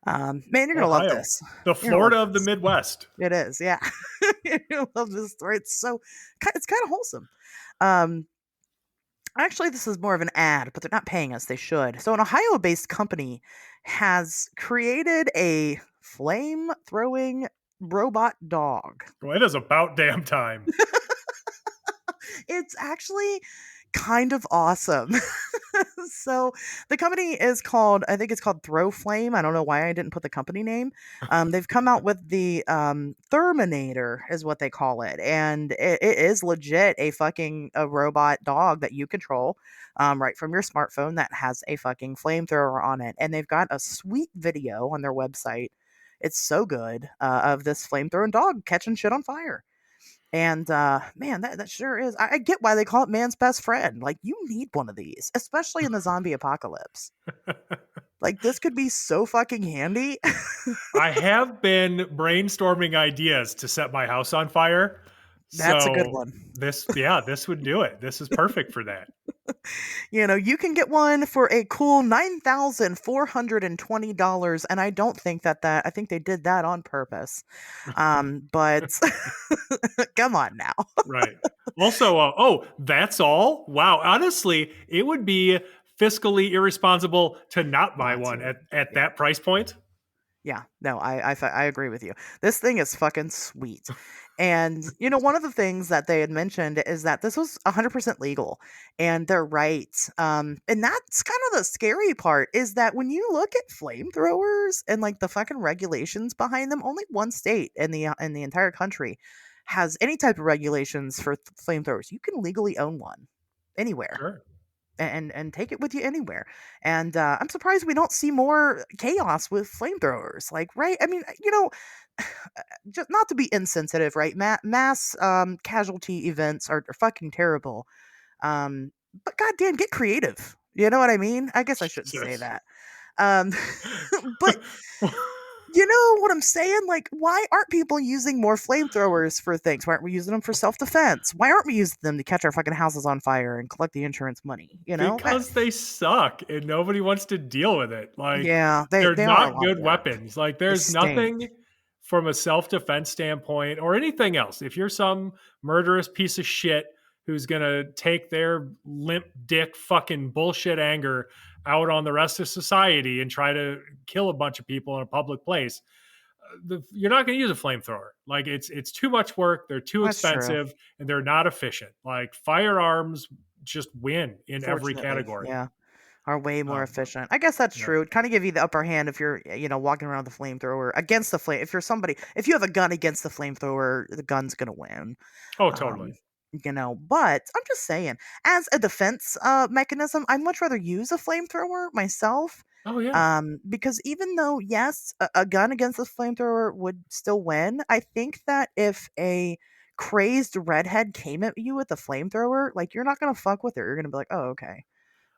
Man, you're gonna love Ohio, this. the You're gonna love Florida of the this. Midwest. It is, yeah. You're gonna love this story. It's kind of wholesome. Um, Actually, this is more of an ad, but they're not paying us. They should. So, an Ohio-based company has created a flame-throwing robot dog. Well, it is about damn time. It's actually kind of awesome. So the company is called, I think it's called Throw Flame. I don't know why I didn't put the company name. They've come out with the Terminator is what they call it, and it is legit a robot dog that you control right from your smartphone that has a fucking flamethrower on it, and they've got a sweet video on their website. It's so good of this flamethrowing dog catching shit on fire. And man, that sure is. I get why they call it man's best friend. Like, you need one of these, especially in the zombie apocalypse. Like, this could be so fucking handy. I have been brainstorming ideas to set my house on fire. That's a good So one. this would do it. This is perfect for that. You can get one for a cool $9,420, and I don't think I think they did that on purpose. But come on now. Right. Also, that's all? Wow. Honestly, it would be fiscally irresponsible to not buy Not one to. at Yeah. that price point. Yeah, no, I agree with you. This thing is fucking sweet. And, one of the things that they had mentioned is that this was 100% legal, and they're right. And that's kind of the scary part is that when you look at flamethrowers and like the fucking regulations behind them, only one state in the entire country has any type of regulations for flamethrowers. You can legally own one anywhere Sure. and take it with you anywhere. And I'm surprised we don't see more chaos with flamethrowers. Like, right? I mean, just not to be insensitive, right? Mass casualty events are fucking terrible. But goddamn, get creative. You know what I mean? I guess I shouldn't say Jesus. that. Um, but you know what I'm saying? Like, why aren't people using more flamethrowers for things? Why aren't we using them for self defense? Why aren't we using them to catch our fucking houses on fire and collect the insurance money? Because they suck and nobody wants to deal with it. Like, Yeah, they're they are a not lot of good work. weapons. Like, They there's stink. nothing from a self defense standpoint or anything else. If you're some murderous piece of shit who's going to take their limp dick fucking bullshit anger out on the rest of society and try to kill a bunch of people in a public place, you're not going to use a flamethrower. Like, it's too much work. They're too That's true. expensive and they're not efficient. Like, firearms just win in every Fortunately, category. yeah, are way more Um, efficient. I guess that's yeah. true. It kind of give you the upper hand if you're, walking around with a flamethrower against the flame. If you have a gun against the flamethrower, the gun's gonna win. Oh, totally. Um, but I'm just saying, as a defense mechanism, I'd much rather use a flamethrower myself. Oh, yeah. Because even though, yes, a gun against a flamethrower would still win, I think that if a crazed redhead came at you with a flamethrower, like you're not gonna fuck with it. You're gonna be like, oh, okay.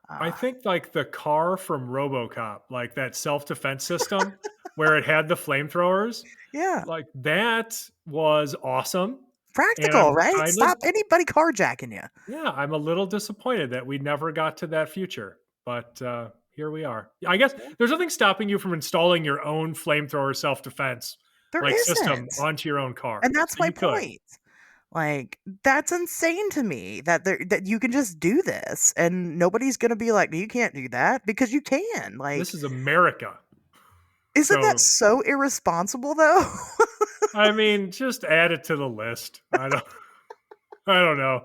I Uh, think like the car from RoboCop, like that self defense system where it had the flamethrowers, yeah, like that was awesome. And practical, I'm right? kind of, Stop anybody carjacking you. yeah, I'm a little disappointed that we never got to that future. But here we are. I guess there's nothing stopping you from installing your own flamethrower self defense There like system isn't, onto your own car. and So that's my you could. point. Like, that's insane to me that you can just do this and nobody's gonna be like, you can't do that because you can. This Like, is America. isn't that So so irresponsible though? I mean, just add it to the list. I don't know.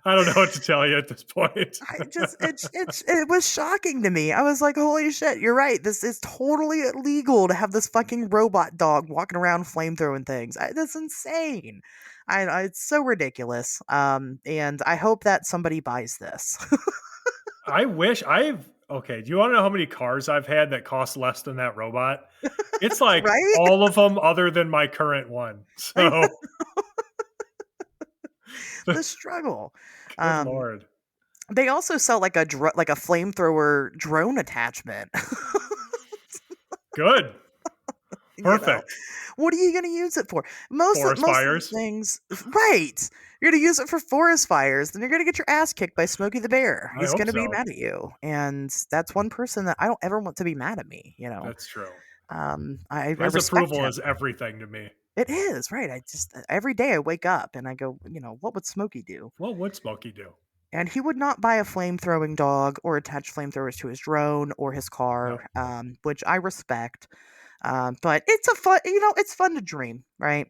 I don't know what to tell you at this point. I just it was shocking to me. I was like, "Holy shit, you're right. This is totally illegal to have this fucking robot dog walking around flamethrowing things. That's insane. It's so ridiculous. And I hope that somebody buys this. I wish I've okay. Do you want to know how many cars I've had that cost less than that robot? It's like Right? all of them other than my current one. I know So the struggle. good Um, lord. they also sell like like a flamethrower drone attachment. Good. You know? Perfect. What are you gonna use it for? Forest Most of the fires. things right. You're gonna use it for forest fires, then you're gonna get your ass kicked by Smokey the Bear. I He's hope gonna be so. mad at you, and that's one person that I don't ever want to be mad at me. That's true. I His respect approval him. is everything to me. It is, right, I just every day I wake up and I go, "What would Smokey do?" What would Smokey do? And he would not buy a flamethrowing dog or attach flamethrowers to his drone or his No. car, which I respect. But it's fun to dream, right?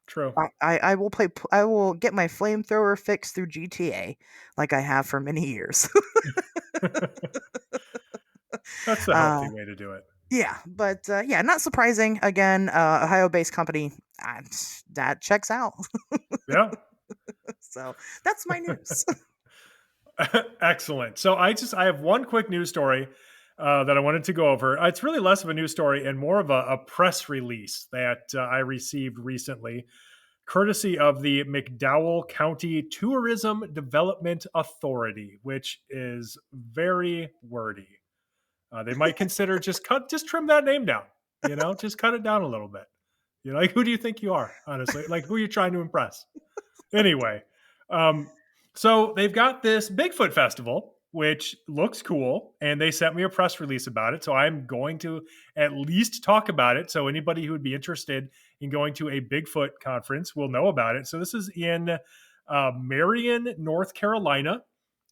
True. I will I will get my flamethrower fix through GTA like I have for many years. That's a uh, healthy way to do it. yeah, but yeah, not surprising. Again, Ohio-based company. Uh, that checks out. Yeah. So that's my news. Excellent. So I have one quick news story that I wanted to go over. It's really less of a news story and more of a press release that I received recently, courtesy of the McDowell County Tourism Development Authority, which is very wordy. They might consider just trim that name down. Just cut it down a little bit. Like, who do you think you are? Honestly, like, who are you trying to impress? Anyway, um, so they've got this Bigfoot festival, which looks cool, and they sent me a press release about it. So I'm going to at least talk about it. So anybody who would be interested in going to a Bigfoot conference will know about it. So this is in Marion, North Carolina,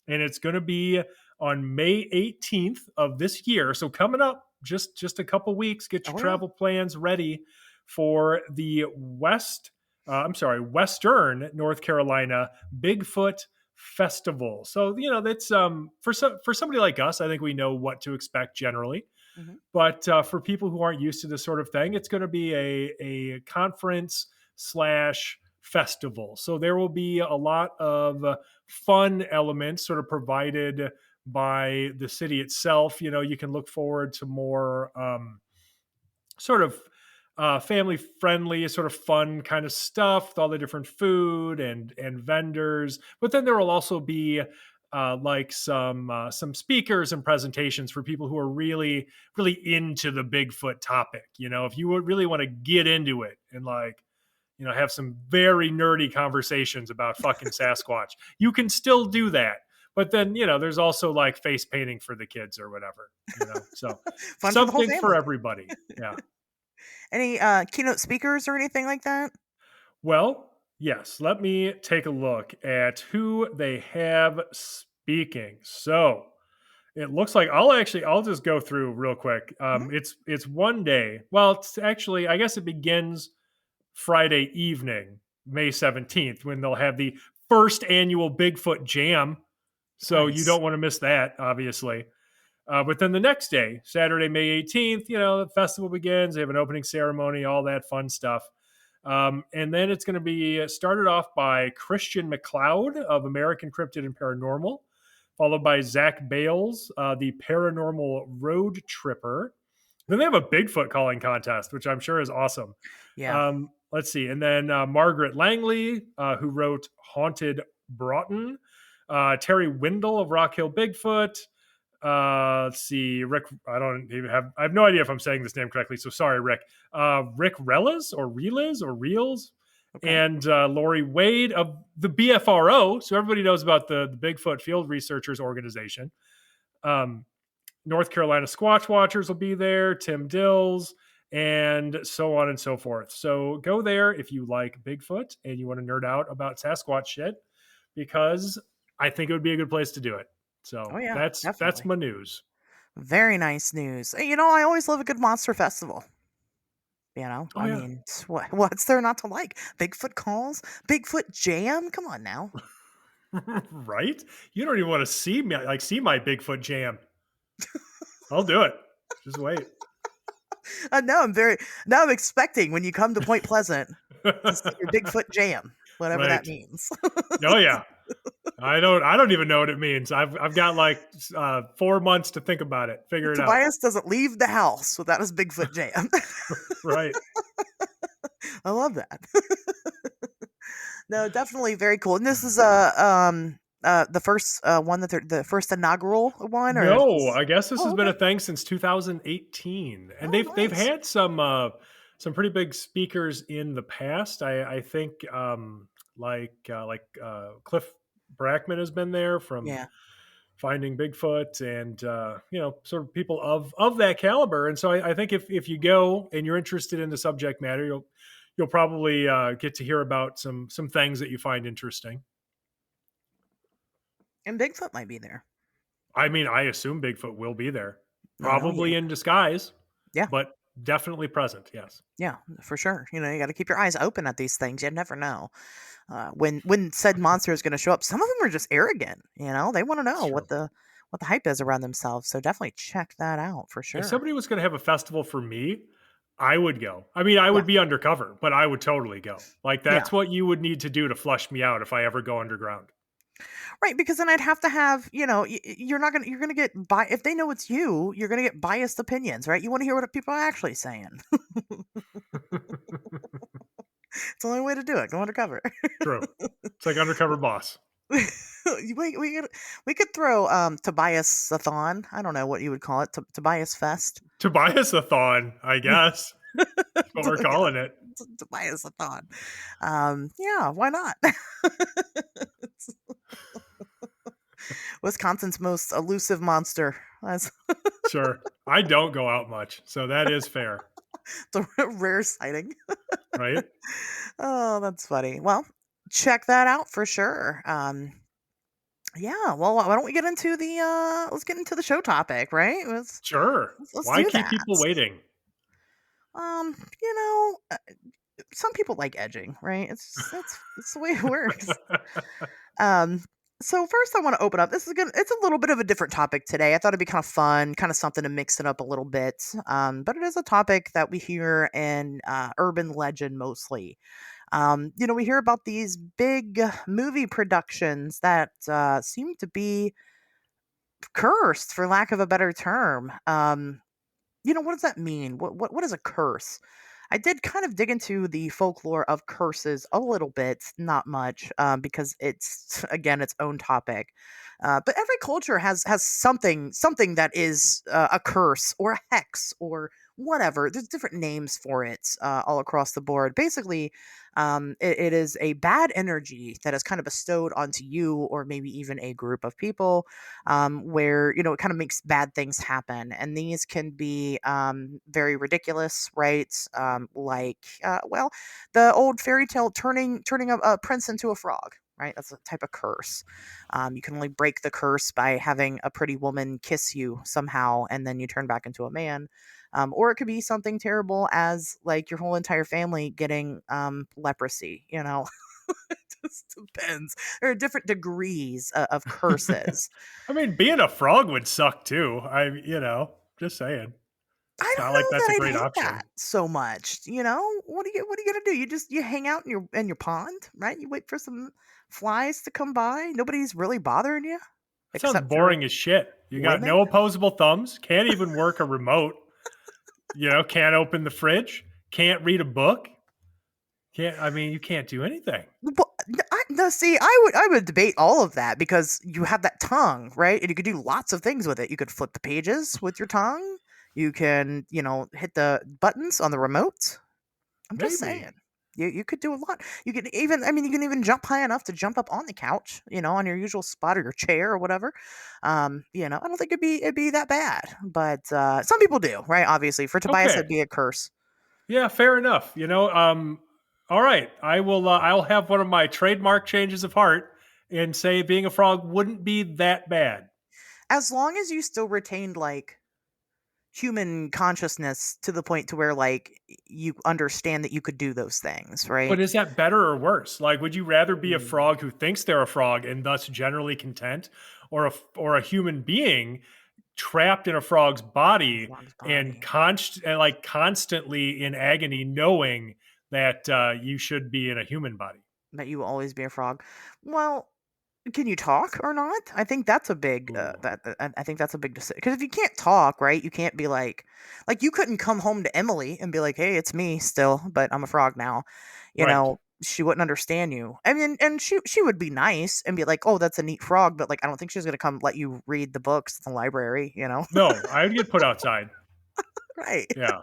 and it's going to be on May 18th of this year. So coming up, just a couple weeks. Get your Oh yeah. travel plans ready for the Western North Carolina Bigfoot Festival. So that's for somebody like us, I think we know what to expect generally. Hmm. But for people who aren't used to this sort of thing, it's going to be a conference slash festival. So there will be a lot of fun elements sort of provided by the city itself. You can look forward to more sort of family friendly, sort of fun kind of stuff with all the different food and vendors. But then there will also be like some speakers and presentations for people who are really into the Bigfoot topic. If you would really want to get into it and like have some very nerdy conversations about fucking Sasquatch, you can still do that. But then there's also like face painting for the kids or whatever. So Fun for the whole something for family. everybody. Yeah. Any keynote speakers or anything like that? Well, yes, let me take a look at who they have speaking. So it looks like I'll just go through real quick. Mhm. It's one day. Well, it's actually, I guess it begins Friday evening, May 17th, when they'll have the first annual Bigfoot Jam. So you Nice. don't want to miss that, obviously. But then the next day, Saturday, May 18th, the festival begins. They have an opening ceremony, all that fun stuff. And then it's going to be started off by Christian McLeod of American Cryptid and Paranormal, followed by Zach Bales, the Paranormal Road Tripper. Then they have a Bigfoot calling contest, which I'm sure is awesome. Yeah. Let's see. And then Margaret Langley, who wrote Haunted Broughton, Terry Windle of Rock Hill Bigfoot. Let's see, Rick. I have no idea if I'm saying this name correctly, so sorry, Rick. Rick Reels, Okay. and Lori Wade of the BFRO. So everybody knows about the Bigfoot Field Researchers Organization. Um, North Carolina Squatch Watchers will be there. Tim Dills. And so on and so forth. So go there if you like Bigfoot and you want to nerd out about Sasquatch shit, because I think it would be a good place to do it. Oh So yeah, that's definitely. my news. Very nice news. I always love a good monster festival. Oh I yeah, mean, what's there not to like? Bigfoot calls, Bigfoot jam. Come on now. right? You don't even want to see my Bigfoot jam. I'll do it. Just wait. Now I'm expecting when you come to Point Pleasant to see your Bigfoot jam, whatever that right. means. Oh yeah. I don't even know what it means. I've got like 4 months to think about it, figure it out. Tobias doesn't leave the house without his Bigfoot jam. Right. I love that. No, definitely very cool. And this is the first one that they're the first inaugural one, or is No, this? I guess this has Oh, been okay. a thing since 2018, and Oh, they've nice. had some pretty big speakers in the past. I think Cliff Brackman has been there from Yeah. Finding Bigfoot, and sort of people of that caliber. And so I think if you go and you're interested in the subject matter, you'll probably get to hear about some things that you find interesting. And Bigfoot might be there. I mean, I assume Bigfoot will be there, Yeah. probably in disguise, Yeah. but definitely present. Yes. Yeah, for sure. You got to keep your eyes open at these things. You never know when said monster is going to show up. Some of them are just arrogant. They want to It's know true. what the hype is around themselves. So definitely check that out for If sure. somebody was going to have a festival for me, I would go. I mean, I Yeah, would be undercover, but I would totally go. Like yeah, that's what you would need to do to flush me out if I ever go underground. right. Because then I'd have to have you're gonna get if they know it's you, you're gonna get biased opinions, right? You want to hear what people are actually saying. It's the only way to do it. Go undercover. True. It's like undercover boss. We could throw Tobias a thon. I don't know what you would call it. Tobias Fest. Tobias a thon, I guess. That's what we're Yeah. calling it. Tobias a thought. Yeah, why not? It's Wisconsin's most elusive monster. That's Sure. I don't go out much, so that is fair, a rare sighting. right? Oh, that's funny. Well, check that out for sure. Yeah, well, why don't we get into the let's get into the show topic, right? Sure. Let's Why do keep that. people waiting? You know, some people like edging, right? It's the way it works. Um, so first I want to open up. It's a little bit of a different topic today. I thought it'd be kind of fun, kind of something to mix it up a little bit. But it is a topic that we hear in urban legend mostly. We hear about these big movie productions that seem to be cursed, for lack of a better term. What does that mean? What is a curse? I did kind of dig into the folklore of curses a little bit, not much, because it's again its own topic. But every culture has something that is a curse or a hex or whatever. There's different names for it all across the board. Basically, it is a bad energy that is kind of bestowed onto you or maybe even a group of people, where it kind of makes bad things happen, and these can be very ridiculous, right? Like, well, the old fairy tale turning a prince into a frog. Right, that's a type of curse. You can only break the curse by having a pretty woman kiss you somehow, and then you turn back into a man. Or it could be something terrible as like your whole entire family getting leprosy. It just depends. There are different degrees of curses. I mean, being a frog would suck too. Just saying. I It's not don't like know that's that a I'd great hate option. that so much. What are you gonna do? You hang out in your pond, right? You wait for some flies to come by. Nobody's really bothering you That sounds except for boring as shit. You got women. no opposable thumbs, can't even work a remote, can't open the fridge, can't read a book. You can't do anything. Well, no, see, I would debate all of that because you have that tongue, right? And you could do lots of things with it. You could flip the pages with your tongue. You can, hit the buttons on the remote. I'm just Maybe. saying. You could do a lot. You can even jump high enough to jump up on the couch, on your usual spot or your chair or whatever. I don't think it'd be that bad, but some people do, right? Obviously, for Tobias, Okay. it'd be a curse. Yeah, fair enough. All right. I'll have one of my trademark changes of heart and say being a frog wouldn't be that bad. As long as you still retained like human consciousness to the point to where like you understand that you could do those things, right? But is that better or worse? Like, would you rather be a Mm, frog who thinks they're a frog and thus generally content, or a human being trapped in a frog's body frog's and body. like constantly in agony, knowing that you should be in a human body? That you will always be a frog. Well, can you talk or not? I think that's a big Ooh, I think that's a big decision because if you can't talk, right, you can't be like you couldn't come home to Emily and be like, "Hey, it's me still, but I'm a frog now." right. She wouldn't understand you. I mean, and she would be nice and be like, "Oh, that's a neat frog," but like I don't think she's gonna come let you read the books in the library. No, I would get put outside. Right? Yeah.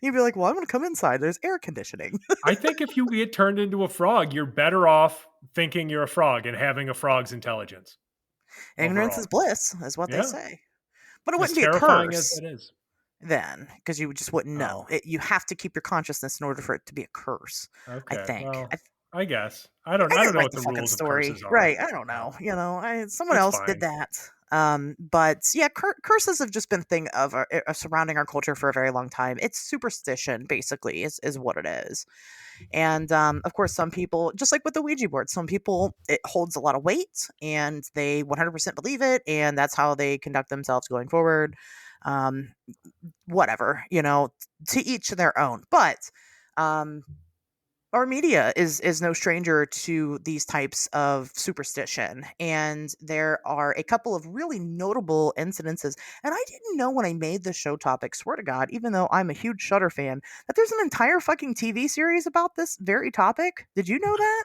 You'd be like, "Well, I'm gonna come inside. There's air conditioning." I think if you get turned into a frog, you're better off thinking you're a frog and having a frog's intelligence Ignorance is overall. bliss, is what they Yeah. say. But it As wouldn't be a terrifying as curse that is. then, because you just wouldn't know. Oh, You have to keep your consciousness in order for it to be a curse, I okay. think. Well, I guess. I don't I I don't didn't know write what the the fucking rules of story, curses are. right? I don't know. Oh, Someone it's else did fine. that. But yeah, curses have just been a thing of surrounding our culture for a very long time. It's superstition, basically, is what it is. And of course, some people, just like with the Ouija board, some people it holds a lot of weight and they 100% believe it, and that's how they conduct themselves going forward. Um, Whatever, to each their own. But um, our media is no stranger to these types of superstition, and there are a couple of really notable incidences. And I didn't know when I made the show topic, swear to God, even though I'm a huge Shutter fan, that there's an entire fucking TV series about this very topic. Did you know that?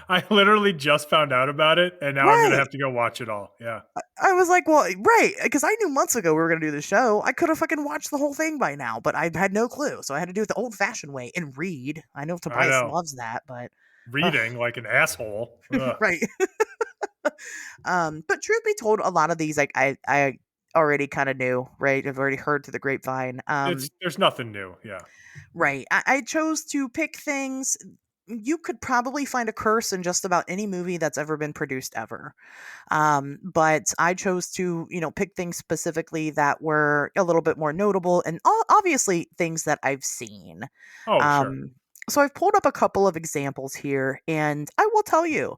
I literally just found out about it, and now I'm gonna Right. have to go watch it all. Yeah, I was like, well, right, because I knew months ago we were going to do the show. I could have fucking watched the whole thing by now, but I had no clue. So I had to do it the old fashioned way and read. I know I Tobias know. loves that, but ugh, Reading like an asshole. Ugh. right. But truth be told, a lot of these, like, I already kind of knew, right? I've already heard through the grapevine. It's there's nothing new. Yeah. Right. I chose to pick things. You could probably find a curse in just about any movie that's ever been produced ever. But I chose to, pick things specifically that were a little bit more notable and obviously things that I've seen. Oh, sure. Um, so I've pulled up a couple of examples here, and I will tell you,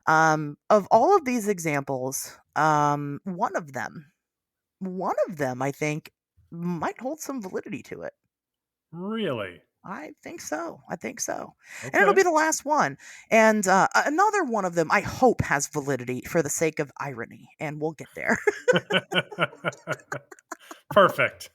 of all of these examples, one of them, I think, might hold some validity to it. Really? I think so. I think so. And it'll Okay. be the last one. And another one of them I hope has validity for the sake of irony, and we'll get there. Perfect.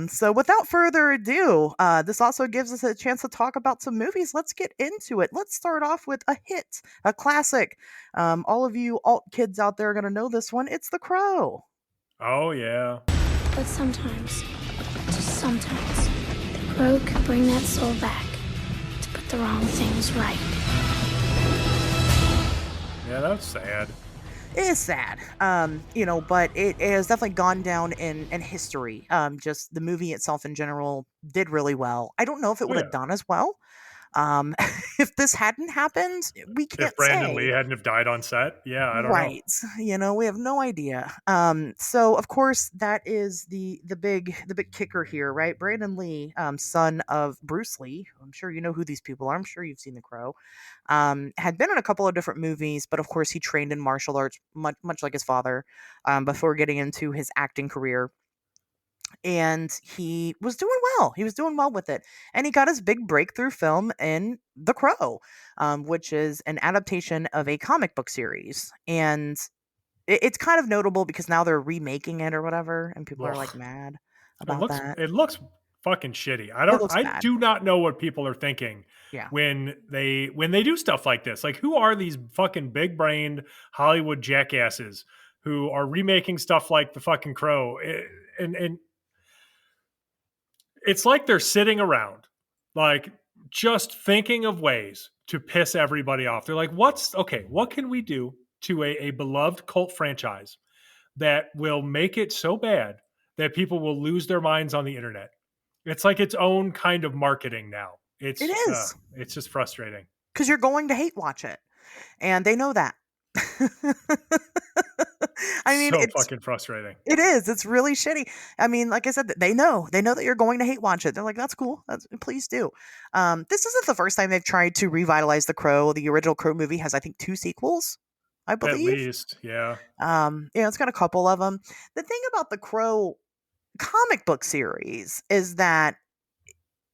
So without further ado, this also gives us a chance to talk about some movies. Let's get into it. Let's start off with a hit, a classic. All of you alt kids out there are going to know this one. It's The Crow. Oh yeah. But sometimes, just sometimes, the crow can bring that soul back to put the wrong things right. Yeah, that's sad. It is sad, but it has definitely gone down in history. Just the movie itself in general did really well. I don't know if it Oh would have yeah. done as well. Um, if this hadn't happened, we If can't Brandon Lee say. hadn't have died on set, yeah, I don't know. Right. We have no idea. So of course that is the big kicker here, right? Brandon Lee, son of Bruce Lee. I'm sure you know who these people are. I'm sure you've seen The Crow. Had been in a couple of different movies, but of course he trained in martial arts, much like his father, before getting into his acting career. And he was doing well. He was doing well with it, and he got his big breakthrough film in The Crow, which is an adaptation of a comic book series. And it's kind of notable because now they're remaking it or whatever, and people are like Ugh. mad It about looks that. it looks fucking shitty. It looks I bad. do not know what people are thinking Yeah. when they do stuff like this. Like who are these fucking big-brained Hollywood jackasses who are remaking stuff like The fucking Crow? And it's like they're sitting around like just thinking of ways to piss everybody off. They're like, "What's okay, what can we do to a beloved cult franchise that will make it so bad that people will lose their minds on the internet?" It's like its own kind of marketing now. It is, It's just frustrating. because you're going to hate watch it, and they know that. I mean, So fucking frustrating. it is. It's really shitty. I mean, like I said, they know that you're going to hate watch it. They're like, that's cool. Please do. This isn't the first time they've tried to revitalize The Crow. The original Crow movie has, I think, two sequels, I At believe. least, yeah. It's got a couple of them. The thing about the Crow comic book series is that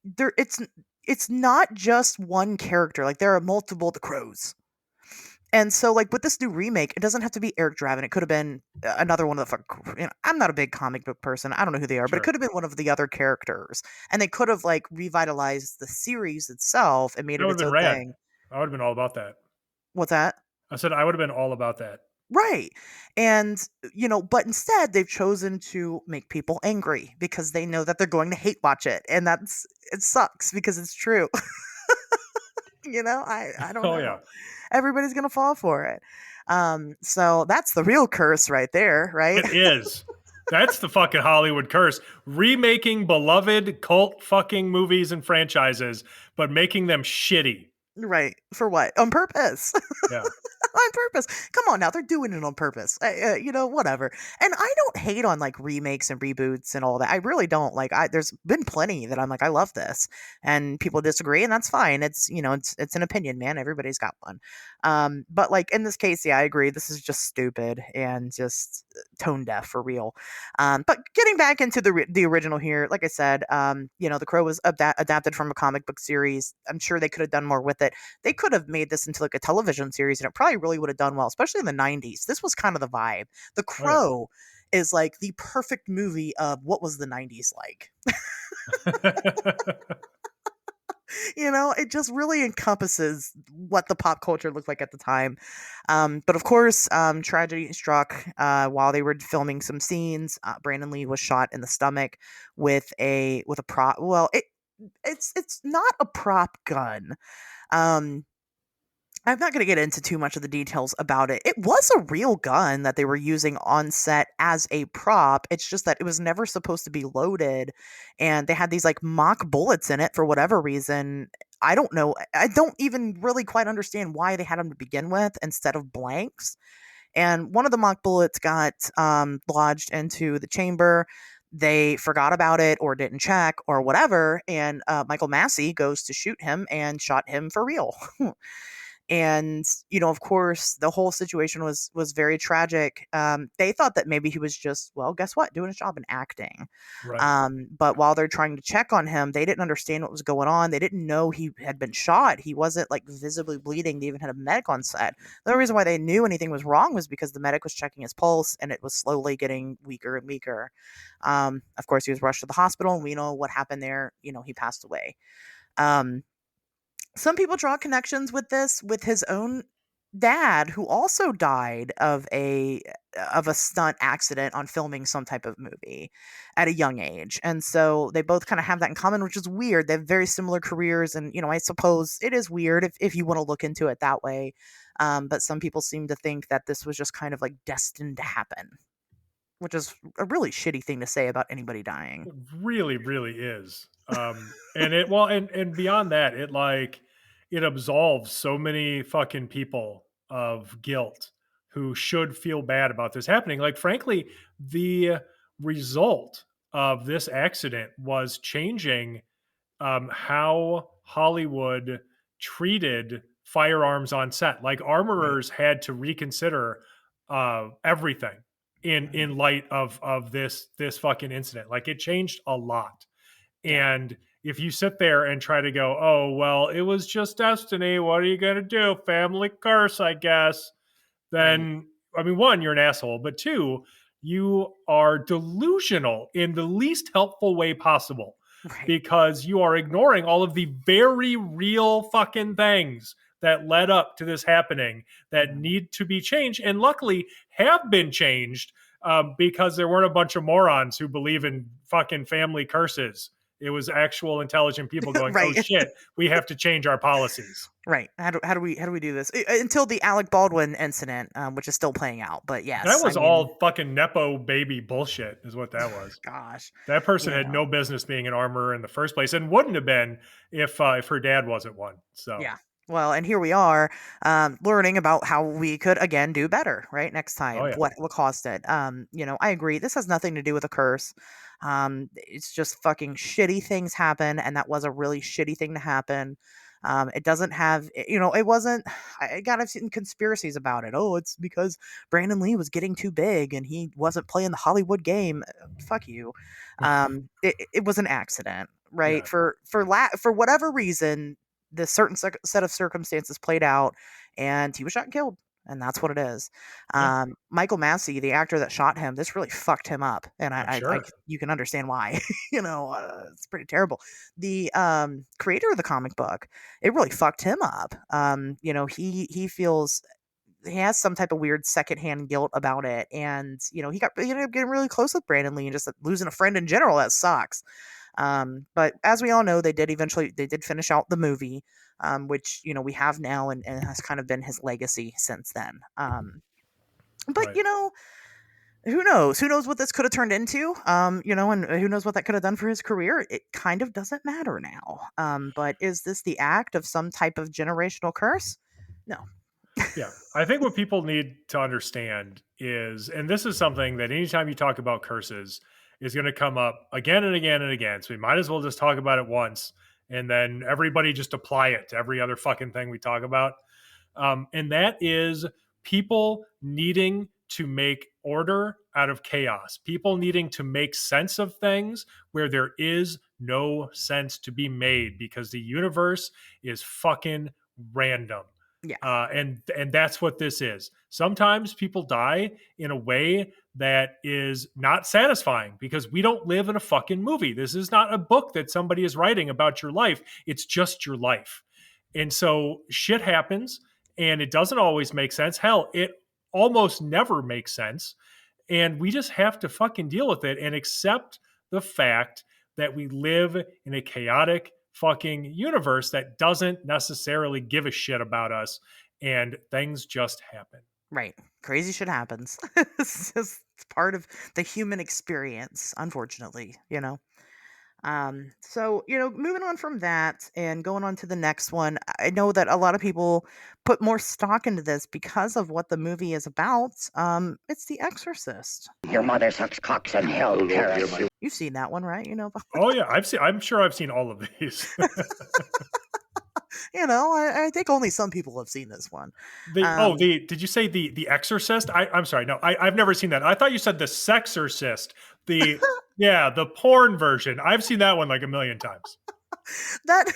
there it's not just one character. Like there are multiple the Crows. And so, like with this new remake, it doesn't have to be Eric Draven. It could have been another one of the. I'm not a big comic book person. I don't know who they are, but it Sure. could have been one of the other characters, and they could have like revitalized the series itself and made That it would have its been own rad. thing. I would have been all about that. What's that? I said I would have been all about that. Right. And, but instead they've chosen to make people angry because they know that they're going to hate watch it. And it sucks because it's true. I don't Oh know. yeah. Everybody's going to fall for it. So that's the real curse right there, right? It is. That's the fucking Hollywood curse. Remaking beloved cult fucking movies and franchises, but making them shitty. Right. For what? On purpose. Yeah. On purpose. Come on now, they're doing it on purpose. Whatever. And I don't hate on like remakes and reboots and all that. I really don't. Like, there's been plenty that I'm like, I love this, and people disagree, and that's fine. It's an opinion, man. Everybody's got one. But like in this case, yeah, I agree. This is just stupid and just tone deaf for real. But getting back into the original here, like I said, The Crow was adapted from a comic book series. I'm sure they could have done more with it. They could have made this into like a television series, and it probably really would have done well, especially in the 90s. This was kind of the vibe. The Oh yeah. Crow is like the perfect movie of what was the 90s like. It just really encompasses what the pop culture looked like at the time. But of course, tragedy struck while they were filming some scenes. Brandon Lee was shot in the stomach with a prop. Well, it's not a prop gun. Um, I'm not going to get into too much of the details about it. It was a real gun that they were using on set as a prop. It's just that it was never supposed to be loaded, and they had these like mock bullets in it for whatever reason. I don't know. I don't even really quite understand why they had them to begin with instead of blanks. And one of the mock bullets got lodged into the chamber. They forgot about it or didn't check or whatever, and Michael Massey goes to shoot him and shot him for real. And of course the whole situation was very tragic. They thought that maybe he was just, well, guess what, doing his job and acting. Right. But while they're trying to check on him, they didn't understand what was going on. They didn't know he had been shot. He wasn't like visibly bleeding. They even had a medic on set. The only reason why they knew anything was wrong was because the medic was checking his pulse and it was slowly getting weaker and weaker. Of course he was rushed to the hospital, and we know what happened there. He passed away. um some people draw connections with this with his own dad, who also died of a stunt accident on filming some type of movie at a young age. And so they both kind of have that in common, which is weird. They have very similar careers, and I suppose it is weird if you want to look into it that way. But some people seem to think that this was just kind of like destined to happen, which is a really shitty thing to say about anybody dying. It really, really is. And it well, and beyond that, it absolves so many fucking people of guilt who should feel bad about this happening. Like, frankly, the result of this accident was changing how Hollywood treated firearms on set. Like, Right. armorers had to reconsider everything Mhm. in light of this fucking incident. Like, it changed a lot. Yeah. And if you sit there and try to go, oh well, it was just destiny. What are you gonna do? Family curse, I guess. Right. Then, I mean, one, you're an asshole, but two, you are delusional in the least helpful way possible, Right. because you are ignoring all of the very real fucking things that led up to this happening that Mhm. need to be changed, and luckily have been changed, because there weren't a bunch of morons who believe in fucking family curses. It was actual intelligent people going, oh Right. shit, we have to change our policies. Right. How do we do this? Until the Alec Baldwin incident, which is still playing out. But That yes, I was mean, all fucking Nepo baby bullshit, is what that was. gosh, That person you had know, no business being an armorer in the first place, and wouldn't have been if her dad wasn't one. So, yeah. Well, and here we are, learning about how we could again do better. Right, next oh time, yeah, what caused it? I agree. This has nothing to do with a curse. It's just fucking shitty things happen, and that was a really shitty thing to happen. It doesn't have, it wasn't. I've seen conspiracies about it. Oh, it's because Brandon Lee was getting too big and he wasn't playing the Hollywood game. Fuck you. It was an accident, right? yeah, For whatever reason, this certain set of circumstances played out, and he was shot and killed. And that's what it is. yeah. Michael Massey, the actor that shot him, this really fucked him up, and I'm sure. you can understand why. It's pretty terrible. The creator of the comic book, it really fucked him up. He feels he has some type of weird secondhand guilt about it, and he got getting really close with Brandon Lee, and just losing a friend in general, that sucks. But as we all know, they did finish out the movie, which we have now, and has kind of been his legacy since then. But Right. who knows? Who knows what this could have turned into? And who knows what that could have done for his career? It kind of doesn't matter now. But is this the act of some type of generational curse? No. Yeah. I think what people need to understand is, and this is something that anytime you talk about curses is going to come up again and again and again. So we might as well just talk about it once, and then everybody just apply it to every other fucking thing we talk about. And that is people needing to make order out of chaos, people needing to make sense of things where there is no sense to be made, because the universe is fucking random. Yeah. And that's what this is. Sometimes people die in a way that is not satisfying because we don't live in a fucking movie. This is not a book that somebody is writing about your life. It's just your life. And so shit happens and it doesn't always make sense. Hell, it almost never makes sense. And we just have to fucking deal with it and accept the fact that we live in a chaotic fucking universe that doesn't necessarily give a shit about us and things just happen. Right. Crazy shit happens. It's part of the human experience, unfortunately, you know. So, moving on from that and going on to the next one, I know that a lot of people put more stock into this because of what the movie is about. It's The Exorcist. Your mother sucks cocks in hell, Paris. You've seen that one, right? Oh yeah, I'm sure I've seen all of these. I think only some people have seen this one. Did you say the Exorcist? I'm sorry, no, I've never seen that. I thought you said the Sexorcist. The porn version. I've seen that one like a million times. That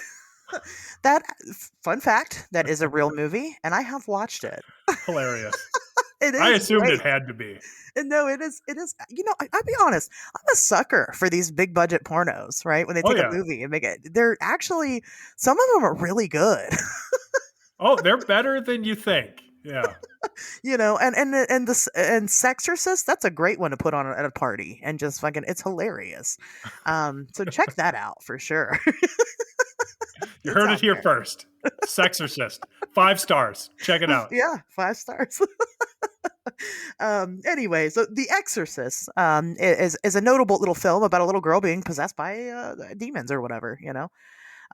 that fun fact, that is a real movie, and I have watched it. Hilarious. It is. I assumed great. it had to be. And no, it is. It is. I'll be honest. I'm a sucker for these big budget pornos, right? When they take a movie and make it, they're actually, some of them are really good. Oh, they're better than you think. Yeah. And Sexorcist, that's a great one to put on at a party and just fucking, it's hilarious. So check that out for sure. You heard it here first. Sexorcist, 5 stars. Check it out. Yeah, 5 stars. Anyway, so The Exorcist is a notable little film about a little girl being possessed by demons or whatever,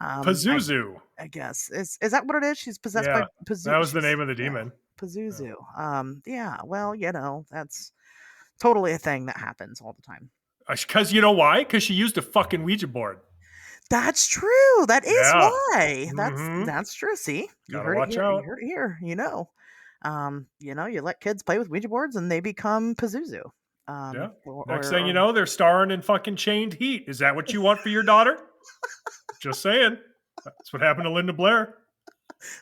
Pazuzu. I guess is that what it is? She's possessed by Pazuzu. That was the name of the demon. Pazuzu. Yeah. Well, that's totally a thing that happens all the time. Because you know why? Because she used a fucking Ouija board. That's true. That is why. Mm-hmm. That's true. See, you heard it here. You heard it here. You let kids play with Ouija boards and they become Pazuzu. Next thing you know, they're starring in fucking Chained Heat. Is that what you want for your daughter? Just saying. That's what happened to Linda Blair.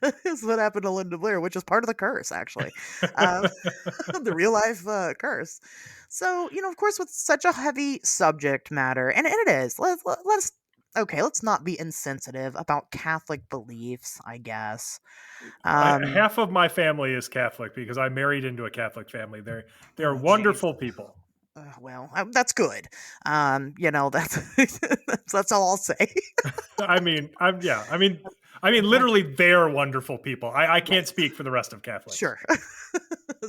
That's what happened to Linda Blair, which is part of the curse, actually. The real life curse. So, of course, with such a heavy subject matter, and it is, let's not be insensitive about Catholic beliefs, I guess. Half of my family is Catholic because I married into a Catholic family. They're wonderful people. That's good. That's all I'll say. I mean, literally, they're wonderful people. I can't speak for the rest of Catholics. Sure.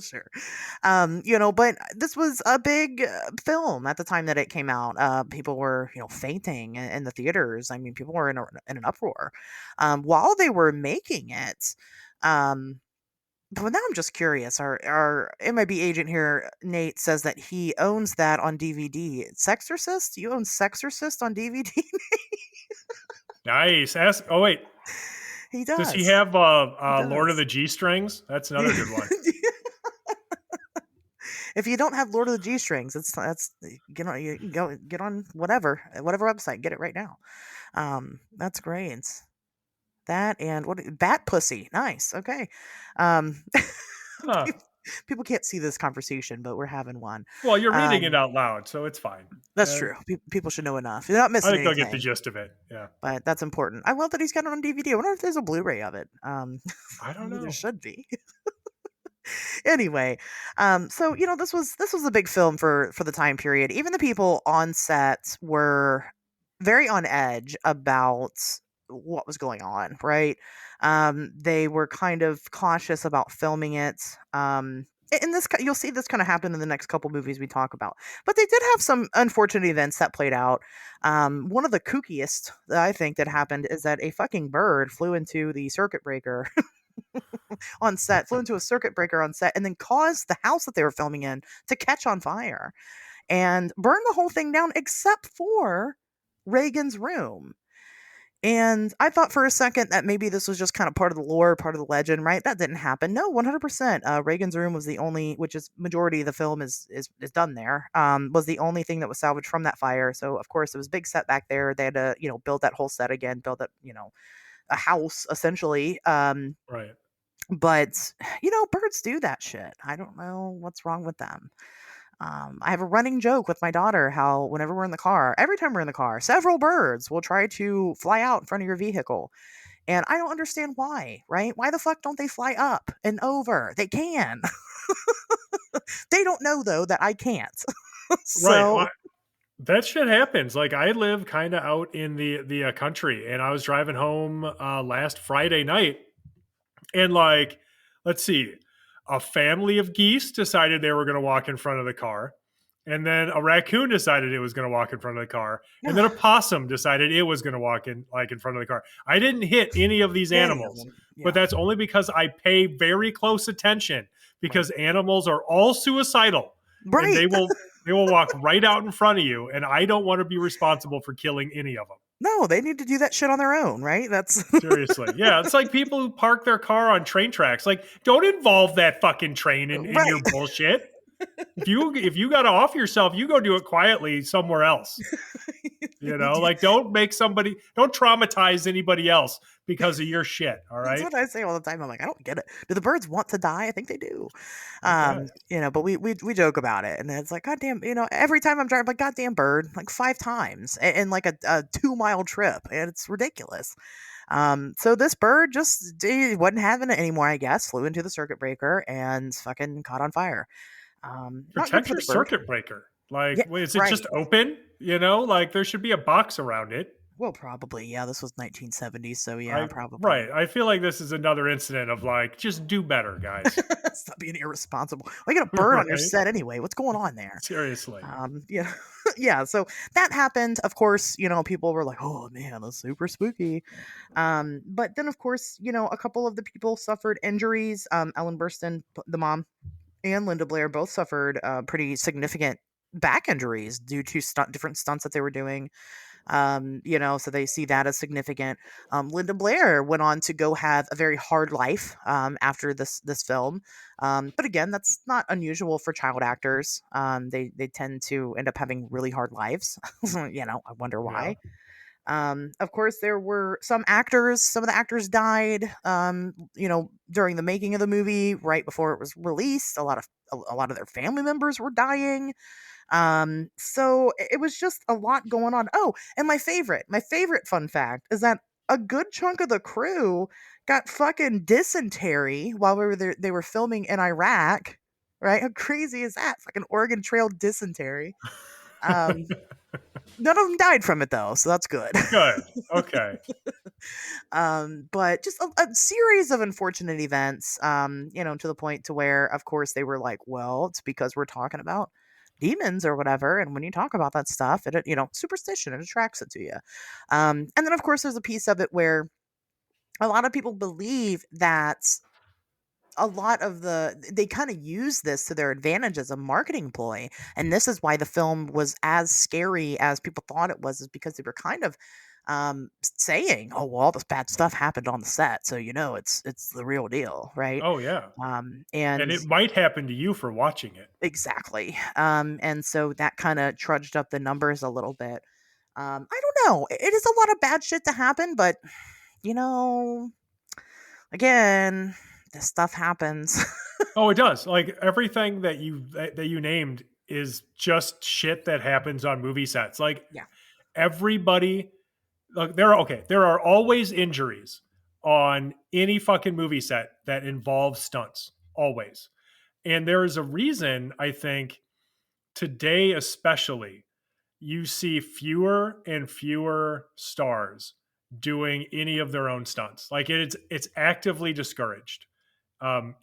Sure. But this was a big film at the time that it came out. People were, fainting in the theaters. I mean, people were in an uproar while they were making it. But now I'm just curious. Our MIB agent here, Nate, says that he owns that on DVD. Sexorcist? You own Sexorcist on DVD? Nice. Wait. He does. Does he have Lord of the G-Strings? That's another good one. If you don't have Lord of the G-Strings, get on whatever website, get it right now. That's great. That and Bat Pussy. Nice. Okay. People can't see this conversation, but we're having one. Well, you're reading it out loud, so it's fine. That's true. People should know enough. They're not missing anything. I think they'll get the gist of it. Yeah. But that's important. I love that he's got it on DVD. I wonder if there's a Blu-ray of it. I don't know. There should be. Anyway, so this was a big film for the time period. Even the people on set were very on edge about what was going on, right? They were kind of cautious about filming it. And you'll see this kind of happen in the next couple movies we talk about. But they did have some unfortunate events that played out. One of the kookiest that I think that happened is that a fucking bird flew into the circuit breaker on set, flew into a circuit breaker on set, and then caused the house that they were filming in to catch on fire and burn the whole thing down except for Reagan's room. And I thought for a second that maybe this was just kind of part of the lore, part of the legend, right? That didn't happen. No, 100%. Reagan's room was the only, which is majority of the film is done there, was the only thing that was salvaged from that fire. So, of course, it was a big setback there. They had to, build that whole set again, build that, a house, essentially. Right. But birds do that shit. I don't know what's wrong with them. I have a running joke with my daughter how whenever we're in the car, every time we're in the car, several birds will try to fly out in front of your vehicle. And I don't understand why, right? Why the fuck don't they fly up and over? They can. They don't know though that I can't. Right. So That shit happens. Like I live kind of out in the country, and I was driving home last Friday night, and like, let's see, a family of geese decided they were going to walk in front of the car, and then a raccoon decided it was going to walk in front of the car, and then a possum decided it was going to walk in front of the car. I didn't hit any of these any of animals, them. but Yeah. that's only because I pay very close attention Right. because animals are all suicidal, and Right. they will walk right out in front of you, and I don't want to be responsible for killing any of them. No, they need to do that shit on their own, right? That's Seriously. Yeah, it's like people who park their car on train tracks. Like, don't involve that fucking train in your right. bullshit. If you got to off yourself, you go do it quietly somewhere else. Like don't traumatize anybody else because of your shit. All That's right. what I say all the time. I'm like, I don't get it. Do the birds want to die? I think they do. I guess. But we joke about it, and it's like, goddamn, every time I'm driving, like, goddamn bird, like 5 times in like a 2 mile trip, and it's ridiculous. So this bird just wasn't having it anymore. I guess flew into the circuit breaker and fucking caught on fire. Not good Protect for your the bird. circuit breaker. Yeah, Like, is it right. just open? Like there should be a box around it. Well, probably. Yeah, this was 1970s, so yeah, I probably. Right. I feel like this is another incident of like, just do better, guys. Stop being irresponsible. Why you got a bird on your Right? set anyway? What's going on there? Seriously. Yeah, yeah. So that happened. Of course, people were like, "Oh man, that's super spooky." But then, of course, a couple of the people suffered injuries. Ellen Burstyn, the mom, and Linda Blair both suffered pretty significant back injuries due to different stunts that they were doing. So they see that as significant. Linda Blair went on to go have a very hard life after this film, but again, that's not unusual for child actors. They tend to end up having really hard lives. I wonder Yeah. why. Of course, there were some actors. Some of the actors died. During the making of the movie, right before it was released. A lot of their family members were dying. So it was just a lot going on. Oh, and my favorite fun fact is that a good chunk of the crew got fucking dysentery while they were filming in Iraq. Right? How crazy is that? Fucking Oregon Trail dysentery. Um, None of them died from it though, so that's good. Good. Okay. But just a series of unfortunate events, to the point to where, of course, they were like, well, it's because we're talking about demons or whatever. And when you talk about that stuff, superstition, it attracts it to you. And then, of course, there's a piece of it where a lot of people believe that they kind of use this to their advantage as a marketing ploy, and this is why the film was as scary as people thought it was, is because they were kind of saying, oh, well, all this bad stuff happened on the set, so it's the real deal, right? Oh yeah. And And it might happen to you for watching it. exactly. And so that kind of trudged up the numbers a little bit. I don't know, it is a lot of bad shit to happen, but you know again, this stuff happens. Oh, it does. Like everything that you named is just shit that happens on movie sets. Like Yeah. everybody, like there are always injuries on any fucking movie set that involves stunts. Always. And there is a reason, I think, today especially, you see fewer and fewer stars doing any of their own stunts. Like it's actively discouraged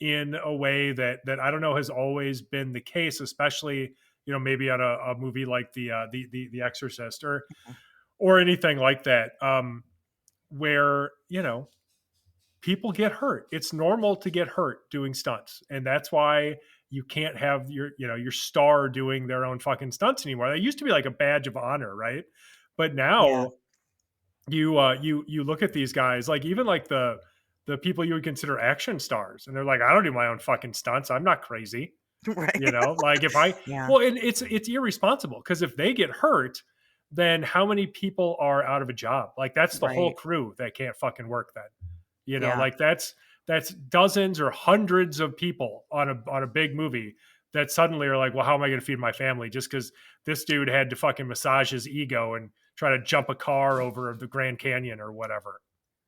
in a way that I don't know has always been the case, especially maybe on a movie like the Exorcist or anything like that, where people get hurt. It's normal to get hurt doing stunts, and that's why you can't have your star doing their own fucking stunts anymore. That used to be like a badge of honor, right? But Yeah. now you look at these guys, like even like the people you would consider action stars, and they're like, I don't do my own fucking stunts. I'm not crazy. Right. Like if I Yeah. well, and it's irresponsible because if they get hurt, then how many people are out of a job? Like that's the whole Right. crew that can't fucking work then. Yeah. Like that's that's dozens or hundreds of people on a big movie that suddenly are like, well, how am I going to feed my family just because this dude had to fucking massage his ego and try to jump a car over the Grand Canyon or whatever,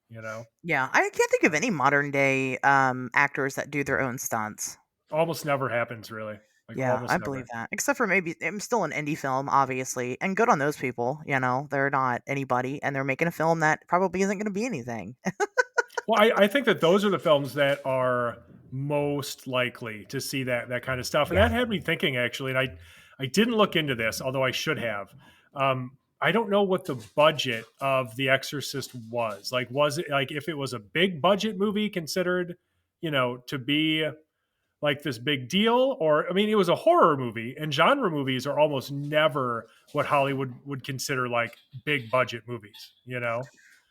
you know? Yeah, I can't think of any modern day actors that do their own stunts. Almost never happens, really. Like Yeah, I almost believe never. that. Except for maybe I'm still an indie film, obviously, and good on those people. They're not anybody, and they're making a film that probably isn't going to be anything. Well, I think that those are the films that are most likely to see that kind of stuff, and Yeah. that had me thinking actually. And I didn't look into this, although I should have. I don't know what the budget of The Exorcist was. Like, was it like if it was a big budget movie considered, to be like this big deal, or I mean, it was a horror movie, and genre movies are almost never what Hollywood would consider like big budget movies.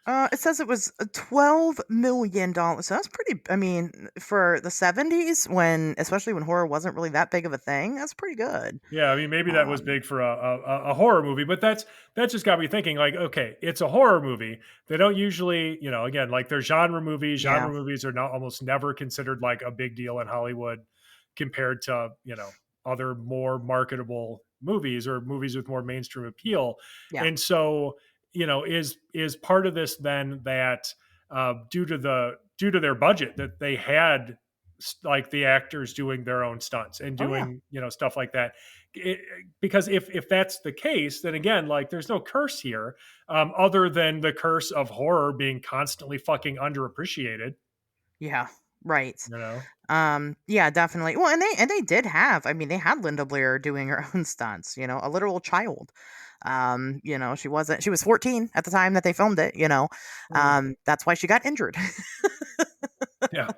It says it was $12 million. So that's pretty. I mean, for the '70s, especially when horror wasn't really that big of a thing, that's pretty good. Yeah, I mean, maybe that was Um, big for a horror movie, but that just got me thinking. Like, okay, it's a horror movie. They don't usually, again, like they're genre movies. yeah. Genre movies are not almost never considered like a big deal in Hollywood compared to other more marketable movies or movies with more mainstream appeal. Yeah. And so, is part of this then that due to their budget that they had like the actors doing their own stunts and Oh yeah. doing stuff like that. It, because if that's the case, then again, like there's no curse here, other than the curse of horror being constantly fucking underappreciated. Yeah. Right. You know, Yeah, definitely. Well, and they did have. I mean, they had Linda Blair doing her own stunts. A literal child. She was 14 at the time that they filmed it. Mm. That's why she got injured. Yeah,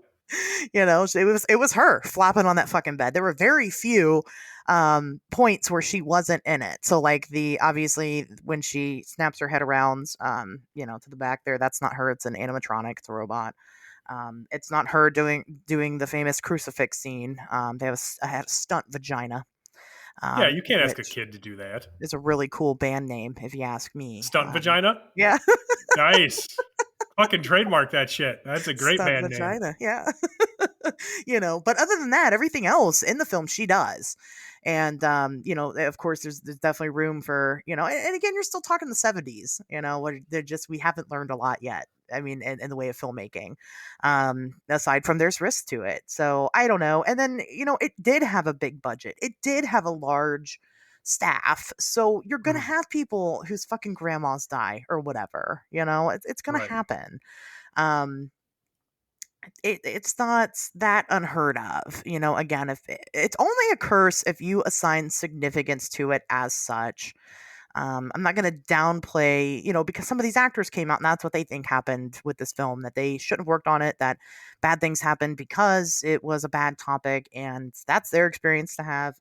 It was her flopping on that fucking bed. There were very few points where she wasn't in it. So like the obviously when she snaps her head around to the back there, that's not her, it's an animatronic, it's a robot. It's not her doing the famous crucifix scene. They have a stunt vagina, yeah. You can't ask a which kid to do that. is a really cool band name if you ask me. Stunt vagina, Yeah. nice. Fucking trademark that shit. That's a great Stunt band name. vagina, yeah. But other than that, everything else in the film she does. And of course there's definitely room for, and again, you're still talking the '70s, where we haven't learned a lot yet. I mean, in the way of filmmaking. Aside from there's risk to it. So I don't know. And then, it did have a big budget. It did have a large staff. So you're gonna Mhm. have people whose fucking grandmas die or whatever. It's gonna Right. happen. Um, it's not that unheard of. Again, if it's only a curse if you assign significance to it as such. I'm not going to downplay, because some of these actors came out and that's what they think happened with this film, that they shouldn't have worked on it, that bad things happened because it was a bad topic, and that's their experience to have.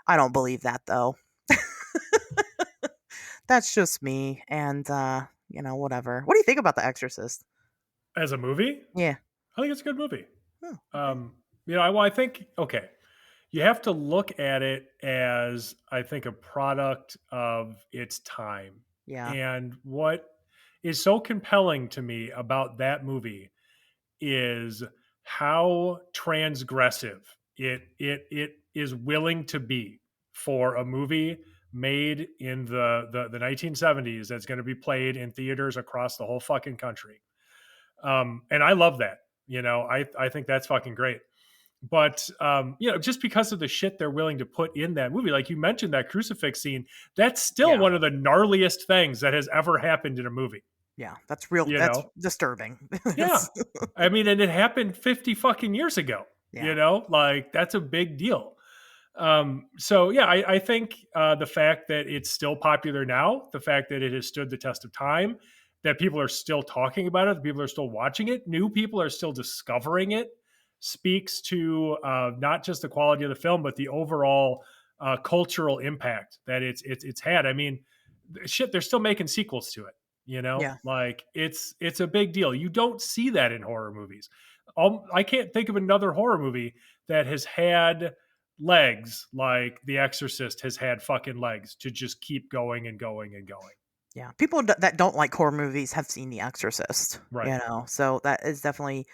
I don't believe that though. That's just me. And, whatever. What do you think about The Exorcist? As a movie, Yeah. I think it's a good movie. Oh, okay. Um, I think okay, you have to look at it as I think a product of its time. Yeah. And what is so compelling to me about that movie is how transgressive it is willing to be for a movie made in the 1970s that's going to be played in theaters across the whole fucking country. And I love that. I think that's fucking great. But just because of the shit they're willing to put in that movie, like you mentioned that crucifix scene, that's still Yeah. one of the gnarliest things that has ever happened in a movie. Yeah. That's real. You That's know? disturbing. Yeah. I mean, and it happened 50 fucking years ago. Yeah. Like that's a big deal. So yeah, I think the fact that it's still popular now, the fact that it has stood the test of time, that people are still talking about it, that people are still watching it, new people are still discovering it, speaks to not just the quality of the film, but the overall cultural impact that it's had. I mean, shit, they're still making sequels to it. Yeah. Like it's a big deal. You don't see that in horror movies. I can't think of another horror movie that has had legs like The Exorcist has had fucking legs to just keep going and going and going. Yeah, people that don't like horror movies have seen The Exorcist, Right. so that is definitely,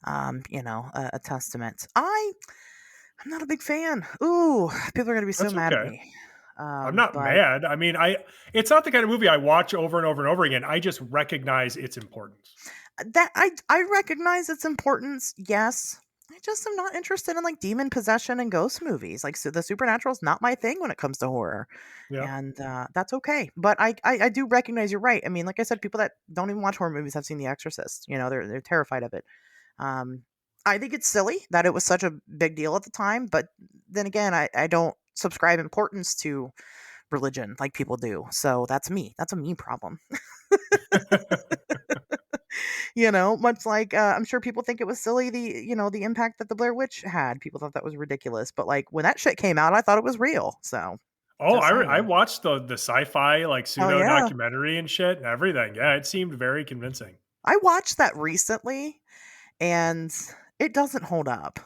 a testament. I'm not a big fan. Ooh, people are gonna be so That's mad at okay. me. I'm not But mad. I mean, it's not the kind of movie I watch over and over and over again. I just recognize its importance. that I recognize its importance. Yes, I just am not interested in like demon possession and ghost movies. Like, so the supernatural is not my thing when it comes to horror, Yeah. and that's okay. But I do recognize you're right. I mean, like I said, people that don't even watch horror movies have seen The Exorcist. They're terrified of it. Um, I think it's silly that it was such a big deal at the time, but then again, I don't subscribe importance to religion like people do. So that's me. That's a me problem. Much like I'm sure people think it was silly the impact that the Blair Witch had. People thought that was ridiculous, but like when that shit came out, I thought it was real. So Oh, just I saying. watched the sci-fi like Oh pseudo yeah, documentary and shit and everything. Yeah, it seemed very convincing. I watched that recently, and it doesn't hold up.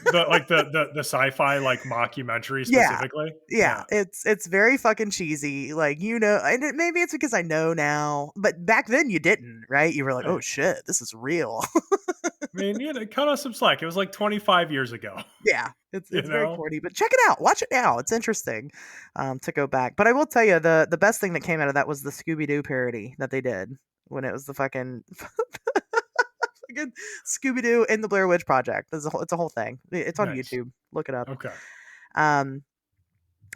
The sci-fi like mockumentary Yeah. specifically. Yeah, Yeah. it's very fucking cheesy, like, and maybe it's because I know now, but back then you didn't, right? You were like, "Oh I shit, this is real." mean, cut us some slack. It was like 25 years ago, Yeah, it's you it's very know? corny, but check it out, watch it now, it's interesting, to go back, but I will tell you the best thing that came out of that was the Scooby-Doo parody that they did when it was the fucking Scooby-Doo in the Blair Witch Project. It's a whole thing. It's on Nice. YouTube, look it up. Okay. Um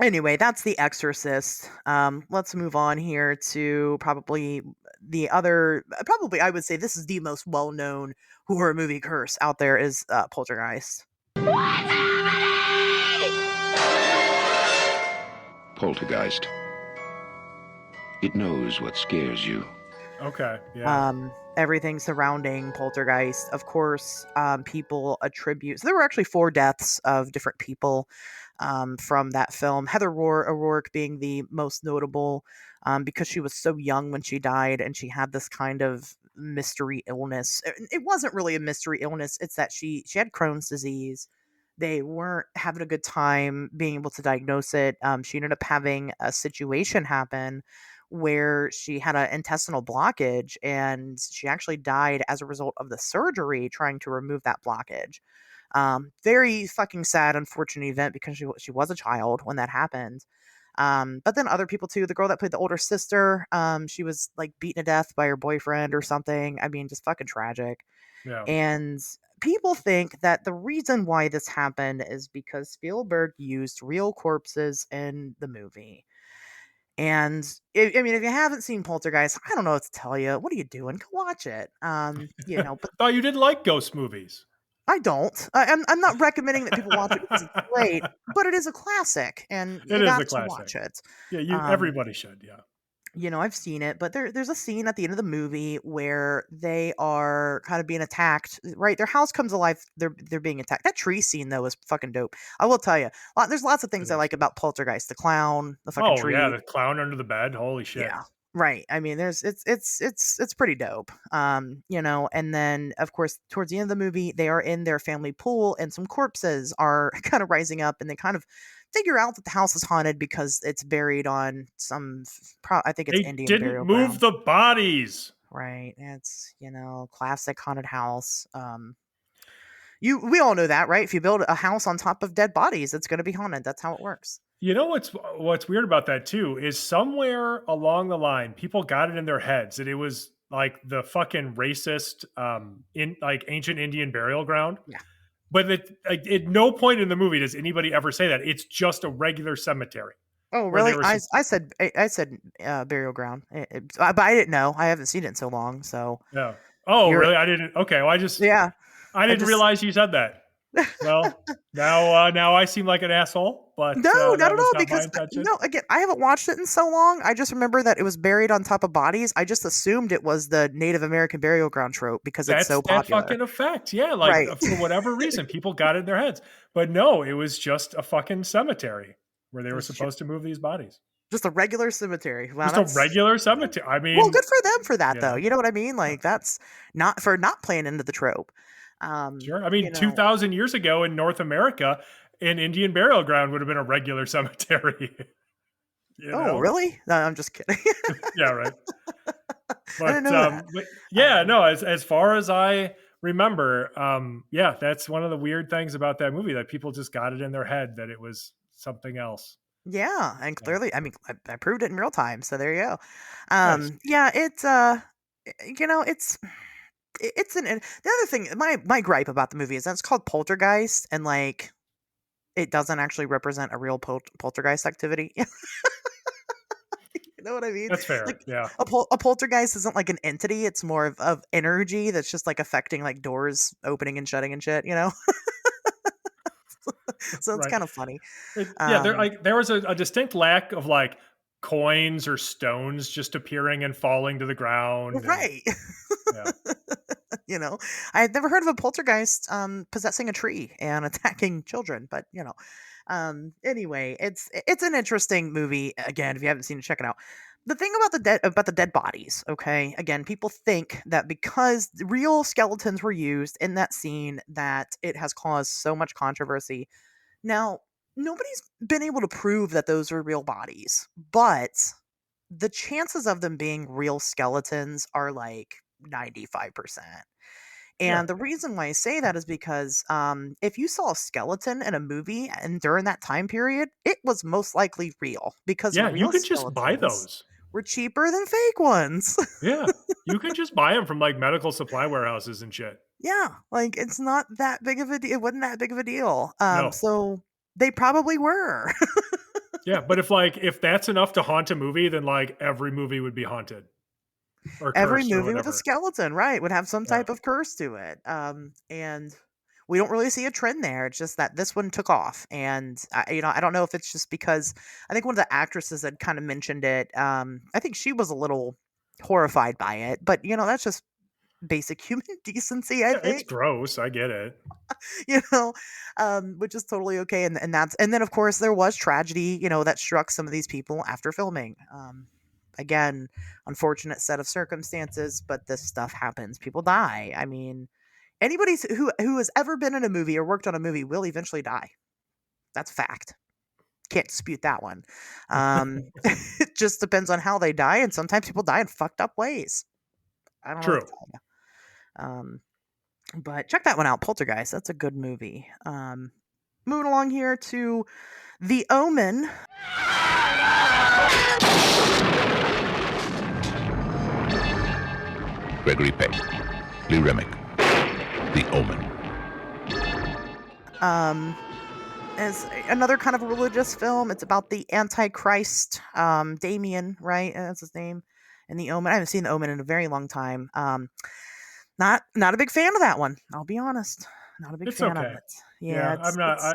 Anyway, that's The Exorcist. Let's move on here to probably the other. Probably, I would say this is the most well-known horror movie curse out there is Poltergeist. Poltergeist. It knows what scares you. Okay. Yeah. Everything surrounding Poltergeist, of course, people attribute. So there were actually 4 deaths of different people from that film. Heather O'Rourke being the most notable because she was so young when she died, and she had this kind of mystery illness. It wasn't really a mystery illness. It's that she had Crohn's disease. They weren't having a good time being able to diagnose it. She ended up having a situation happen where she had an intestinal blockage, and she actually died as a result of the surgery trying to remove that blockage. Very fucking sad, unfortunate event because she was a child when that happened. But then other people too. The girl that played the older sister, she was like beaten to death by her boyfriend or something. I mean, just fucking tragic. Yeah. And people think that the reason why this happened is because Spielberg used real corpses in the movie. And I mean, if you haven't seen Poltergeist, I don't know what to tell you. What are you doing? Go watch it. But Thought you didn't like ghost movies. I don't. I'm not recommending that people watch it because it's great, but it is a classic, and It you is a got to watch classic. it. Yeah, Um, everybody should. Yeah. I've seen it, but there's a scene at the end of the movie where they are kind of being attacked. Right, their house comes alive. They're being attacked. That tree scene though is fucking dope. I will tell you, there's lots of It things I is. like about Poltergeist. The clown, the fucking Oh yeah, tree. the clown under the bed. Holy shit. Yeah. Right. I mean, it's pretty dope. And then of course towards the end of the movie, they are in their family pool and some corpses are kind of rising up, and they kind of figure out that the house is haunted because it's buried on I think it's They Indian didn't burial move ground. the bodies. Right. It's, classic haunted house. We all know that, right? If you build a house on top of dead bodies, it's going to be haunted. That's how it works. You know what's weird about that too is somewhere along the line, people got it in their heads that it was like the fucking racist in like ancient Indian burial ground. Yeah. But at no point in the movie does anybody ever say that. It's just a regular cemetery Oh, where they really? were. I said burial ground, but I didn't know. I haven't seen it in so long. So Yeah. Oh, you're really? I didn't. Okay. Well, yeah. I I didn't just realize you said that. Well, now I seem like an asshole, but no, not that at was all. not my Because intention. again, I haven't watched it in so long. I just remember that it was buried on top of bodies. I just assumed it was the Native American burial ground trope because it's That's so that popular. fucking effect. Yeah, like Right. for whatever reason, people got it in their heads. But no, it was just a fucking cemetery where they were It's supposed to move these bodies. just a regular cemetery. Wow, Just a that's regular cemetery. I well, mean, good for them for that you though. know, You know what I mean? yeah, Like that's not playing into the trope. sure. I You mean, know, 2,000 years ago in North America, an Indian burial ground would have been a regular cemetery. you Oh, know? really? No, I'm just kidding. Yeah, right. I didn't know that. But yeah, Um, no, as far as I remember, yeah, that's one of the weird things about that movie that people just got it in their head that it was something else. yeah, and Yeah, clearly, I mean, I proved it in real time, so there you go. nice. Yeah, it's it's an the other thing. My gripe about the movie is that it's called Poltergeist, and like it doesn't actually represent a real poltergeist activity. You know what I mean? That's fair. Like Yeah, a poltergeist isn't like an entity; it's more of energy that's just like affecting like doors opening and shutting and shit. So it's right. kind of funny. Yeah, there Um, like there was a distinct lack of like coins or stones just appearing and falling to the ground, and right. yeah, you know, I had never heard of a poltergeist possessing a tree and attacking children, but anyway, it's an interesting movie. Again, if you haven't seen it, check it out. The thing about the dead bodies, okay? Again, people think that because the real skeletons were used in that scene that it has caused so much controversy. Now, nobody's been able to prove that those are real bodies, but the chances of them being real skeletons are like 95%. yeah, And the reason why I say that is because if you saw a skeleton in a movie and during that time period, it was most likely real because yeah. You real could just buy skeletons those. were cheaper than fake ones. Yeah, you could just buy them from like medical supply warehouses and shit. Yeah, like it's not that big of a deal. It wasn't that big of a deal. No, So they probably were. yeah, but if that's enough to haunt a movie, then like every movie would be haunted or Every cursed or movie with a whatever. skeleton, right, would have some Yeah, type of curse to it. And we don't really see a trend there. It's just that this one took off, and I don't know if it's just because I think one of the actresses had kind of mentioned it. I think she was a little horrified by it, but that's just basic human decency, I yeah, it's think. gross. I get it. you know, which is totally okay. And then of course there was tragedy, that struck some of these people after filming. Again, unfortunate set of circumstances, but this stuff happens. People die. I mean, anybody who has ever been in a movie or worked on a movie will eventually die. That's a fact. Can't dispute that one. It just depends on how they die, and sometimes people die in fucked up ways. I don't know what to True. tell you. But check that one out, Poltergeist. That's a good movie. Moving along here to The Omen. Gregory Peck, Lee Remick, The Omen. Um, is another kind of a religious film. It's about the Antichrist, Damien, right? That's his name. And The Omen. I haven't seen The Omen in a very long time. Not a big fan of that one. I'll be honest. Not a big It's fan of okay. it. Yeah, Yeah, I'm not. it's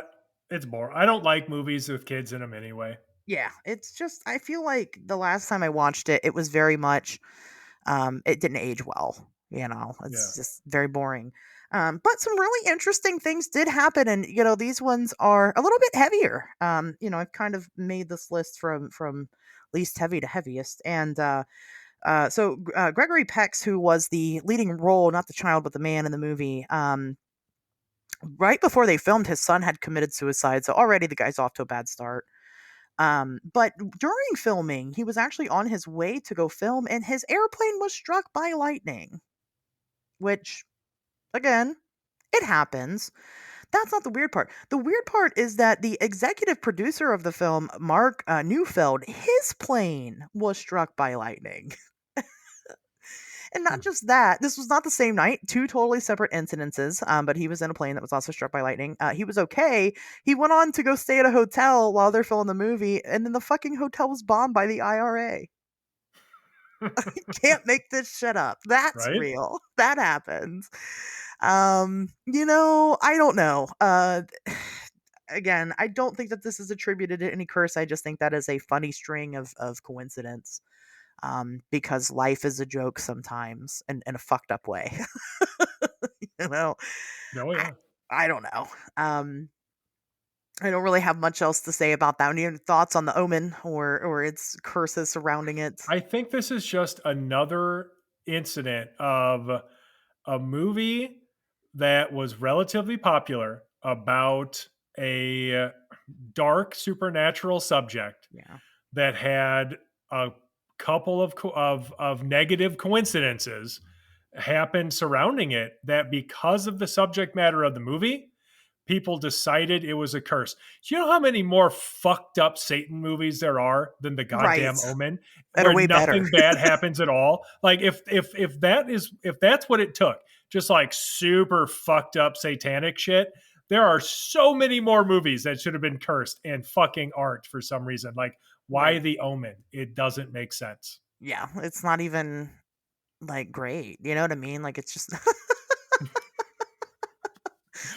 It's boring. I don't like movies with kids in them anyway. yeah, it's just I feel like the last time I watched it, it was very much it didn't age well. Yeah. It's just very boring. But some really interesting things did happen, and these ones are a little bit heavier. I've kind of made this list from least heavy to heaviest, and Gregory Peck, who was the leading role, not the child but the man in the movie. Right before they filmed, his son had committed suicide, so already the guy's off to a bad start. But during filming, he was actually on his way to go film, and his airplane was struck by lightning. Which, again, it happens. That's not the weird part. The weird part is that the executive producer of the film, Mark Neufeld, his plane was struck by lightning. And Hmm. not just that, this was not the same night, two totally separate incidences. But he was in a plane that was also struck by lightning. He was okay. He went on to go stay at a hotel while they're filming the movie, and then the fucking hotel was bombed by the IRA. Can't make this shit up. That's Right? real. That happens. I don't know. Again, I don't think that this is attributed to any curse. I just think that is a funny string of coincidence. Because life is a joke sometimes in a fucked up way. you know, Oh I, yeah. I don't know. I don't really have much else to say about that. Any thoughts on the Omen or its curses surrounding it? I think this is just another incident of a movie that was relatively popular about a dark supernatural subject Yeah. that had a couple of negative coincidences happen surrounding it, that because of the subject matter of the movie, people decided it was a curse. Do you know how many more fucked up Satan movies there are than the Right. goddamn Omen, That are where way better. nothing bad happens at all? Like if that's what it took, just like super fucked up satanic shit, there are so many more movies that should have been cursed and fucking aren't for some reason. Like, why Right. the Omen? It doesn't make sense. Yeah, it's not even like great. You know what I mean? Like it's just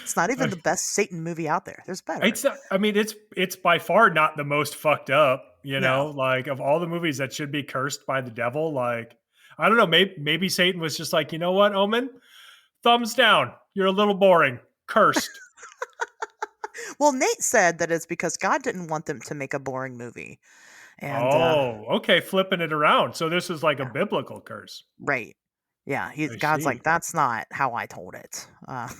it's not even the best Satan movie out there. There's better. I mean, it's by far not the most fucked up, No. like of all the movies that should be cursed by the devil. Like, I don't know, maybe Satan was just like, you know what, Omen, thumbs down. You're a little boring. Cursed. Well, Nate said that it's because God didn't want them to make a boring movie. And Oh, okay, flipping it around. So this is like a yeah, biblical curse. right. Yeah, I God's like, see. that's not how I told it.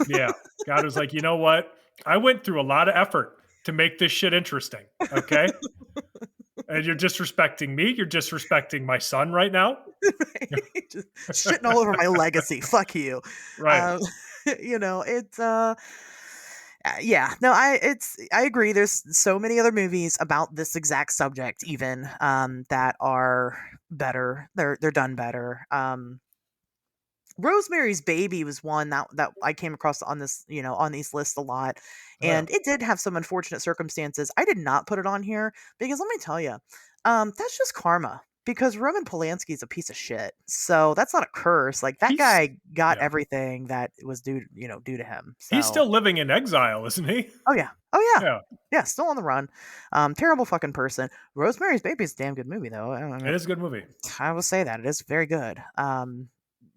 Yeah. God was like, you know what? I went through a lot of effort to make this shit interesting. Okay. And you're disrespecting me. You're disrespecting my son right now. Just shitting all over my legacy. Fuck you. Right. Um, it's yeah, no, I agree. There's so many other movies about this exact subject, even that are better. They're done better. Rosemary's Baby was one that I came across on this, on these lists a lot, Oh, yeah. and it did have some unfortunate circumstances. I did not put it on here because let me tell you, that's just karma. Because Roman Polanski's a piece of shit, so that's not a curse. Like that He's guy got yeah. everything that was due to him. He's So, still living in exile, isn't he? oh yeah, oh yeah, Yeah. yeah, still on the run. Terrible fucking person. Rosemary's Baby is a damn good movie though. It is a good movie. I will say that it is very good.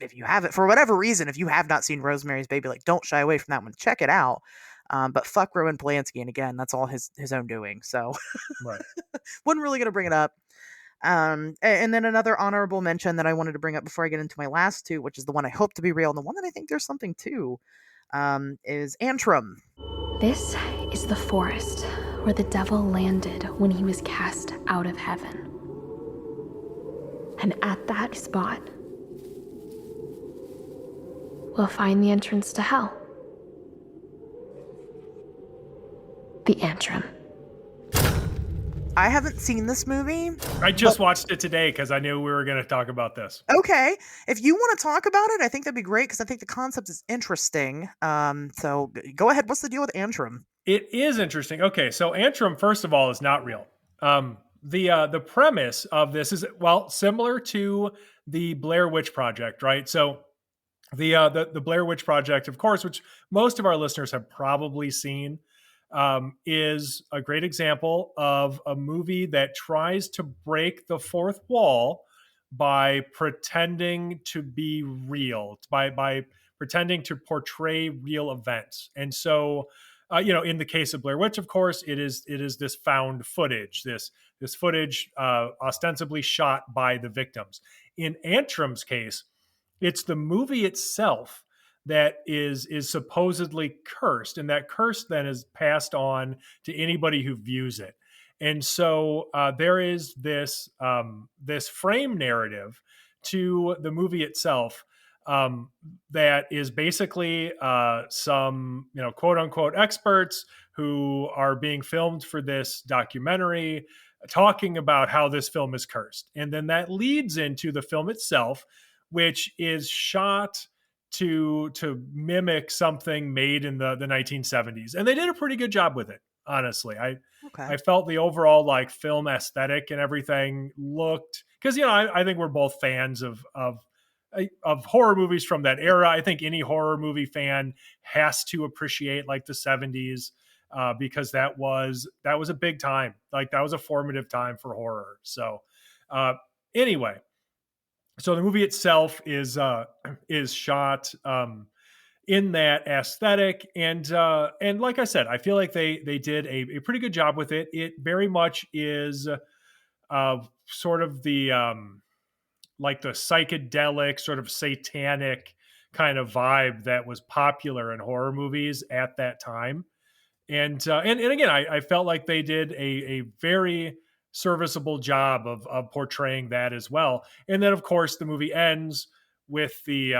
If you have it for whatever reason, if you have not seen Rosemary's Baby, like don't shy away from that one. Check it out. But fuck Roman Polanski, and again, that's all his own doing. So Right. wasn't really gonna bring it up. And then another honorable mention that I wanted to bring up before I get into my last two, which is the one I hope to be real, and the one that I think there's something to, is Antrim. This is the forest where the devil landed when he was cast out of heaven. And at that spot, we'll find the entrance to hell. The Antrim. I haven't seen this movie. I just watched it today because I knew we were going to talk about this. Okay, if you want to talk about it, I think that'd be great because I think the concept is interesting. So go ahead. What's the deal with Antrim? It is interesting. Okay, so Antrim, first of all, is not real. The premise of this is, well, similar to the Blair Witch Project, right? So the Blair Witch Project, of course, which most of our listeners have probably seen, is a great example of a movie that tries to break the fourth wall by pretending to be real, by pretending to portray real events. And so, in the case of Blair Witch, of course, it is this found footage, this footage ostensibly shot by the victims. In Antrim's case, it's the movie itself that is supposedly cursed, and that curse then is passed on to anybody who views it. And so there is this frame narrative to the movie itself, that is basically some quote unquote experts who are being filmed for this documentary talking about how this film is cursed, and then that leads into the film itself, which is shot to mimic something made in the 1970s, and they did a pretty good job with it. Honestly, Okay. I felt the overall like film aesthetic and everything looked, because I think we're both fans of horror movies from that era. I think any horror movie fan has to appreciate like the 70s, because that was a big time. Like that was a formative time for horror. So anyway, so the movie itself is shot in that aesthetic, and like I said, I feel like they did a pretty good job with it. It very much is sort of the like the psychedelic, sort of satanic kind of vibe that was popular in horror movies at that time. And again, I felt like they did a very serviceable job of portraying that as well. And then, of course, the movie ends with the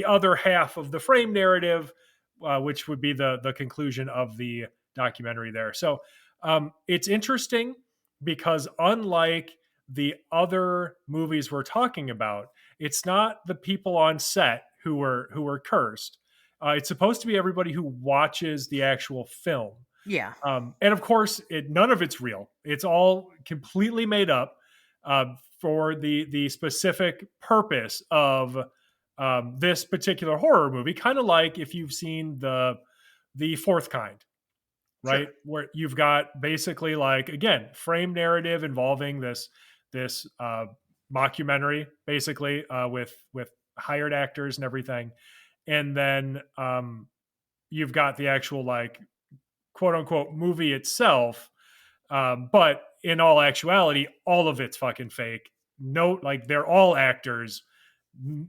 other half of the frame narrative, which would be the conclusion of the documentary there. So it's interesting because unlike the other movies we're talking about, it's not the people on set who were cursed. It's supposed to be everybody who watches the actual film. Yeah. And of course, none of it's real. It's all completely made up for the specific purpose of this particular horror movie. Kind of like if you've seen the Fourth Kind, Sure. right? Where you've got basically like again frame narrative involving this mockumentary, basically with hired actors and everything, and then you've got the actual like quote unquote movie itself. But in all actuality, all of it's fucking fake. No, like they're all actors.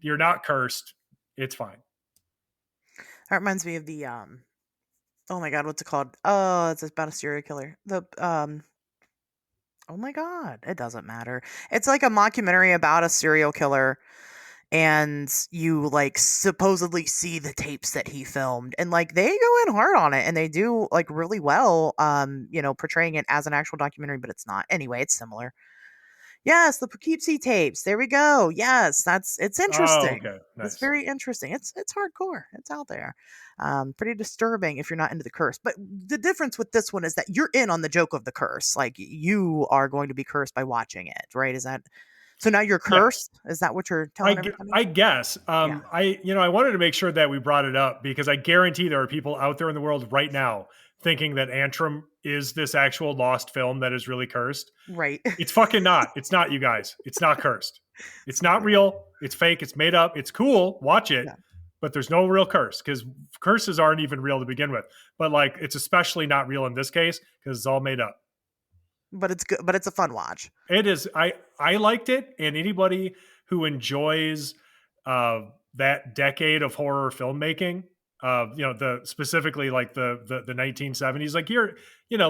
You're not cursed. It's fine. That reminds me of the oh my god, what's it called? Oh, it's about a serial killer. The oh my god, it doesn't matter. It's like a mockumentary about a serial killer, and you like supposedly see the tapes that he filmed, and like they go in hard on it, and they do like really well, portraying it as an actual documentary, but it's not. Anyway, it's similar. Yes, the Poughkeepsie tapes. There we go. Yes, it's Oh, interesting. okay, It's nice. very interesting. It's hardcore. It's out there. Pretty disturbing if you're not into the curse. But the difference with this one is that you're in on the joke of the curse. Like you are going to be cursed by watching it, right? Is that so now you're Yeah, cursed? Is that what you're telling everybody? I guess Yeah. I wanted to make sure that we brought it up because I guarantee there are people out there in the world right now thinking that Antrim is this actual lost film that is really cursed. Right. It's fucking not. It's not, you guys. It's not cursed. It's not real. It's fake. It's made up. It's cool. Watch it. Yeah. But there's no real curse because curses aren't even real to begin with. But like, it's especially not real in this case because it's all made up. But it's good. But it's a fun watch. It is. I liked it, and anybody who enjoys that decade of horror filmmaking, the specifically like the 1970s, like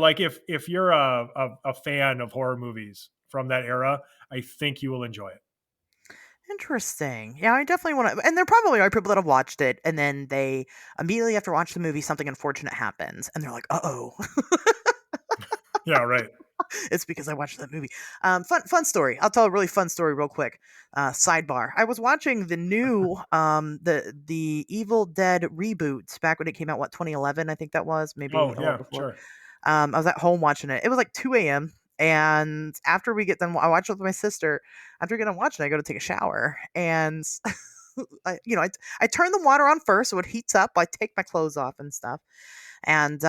like if you're a fan of horror movies from that era, I think you will enjoy it. Interesting. Yeah, I definitely want to. And there probably are people that have watched it, and then they immediately after watch the movie, something unfortunate happens, and they're like, "Uh oh." Yeah, right. It's because I watched that movie. Fun story. I'll tell a really fun story real quick. Sidebar. I was watching the new the Evil Dead reboot back when it came out. What 2011? I think that was maybe Oh a little yeah, before. sure. I was at home watching it. It was like 2 a.m. And after we get done, I watch it with my sister. After we get done watching, I go to take a shower, and I turn the water on first so it heats up. I take my clothes off and stuff, and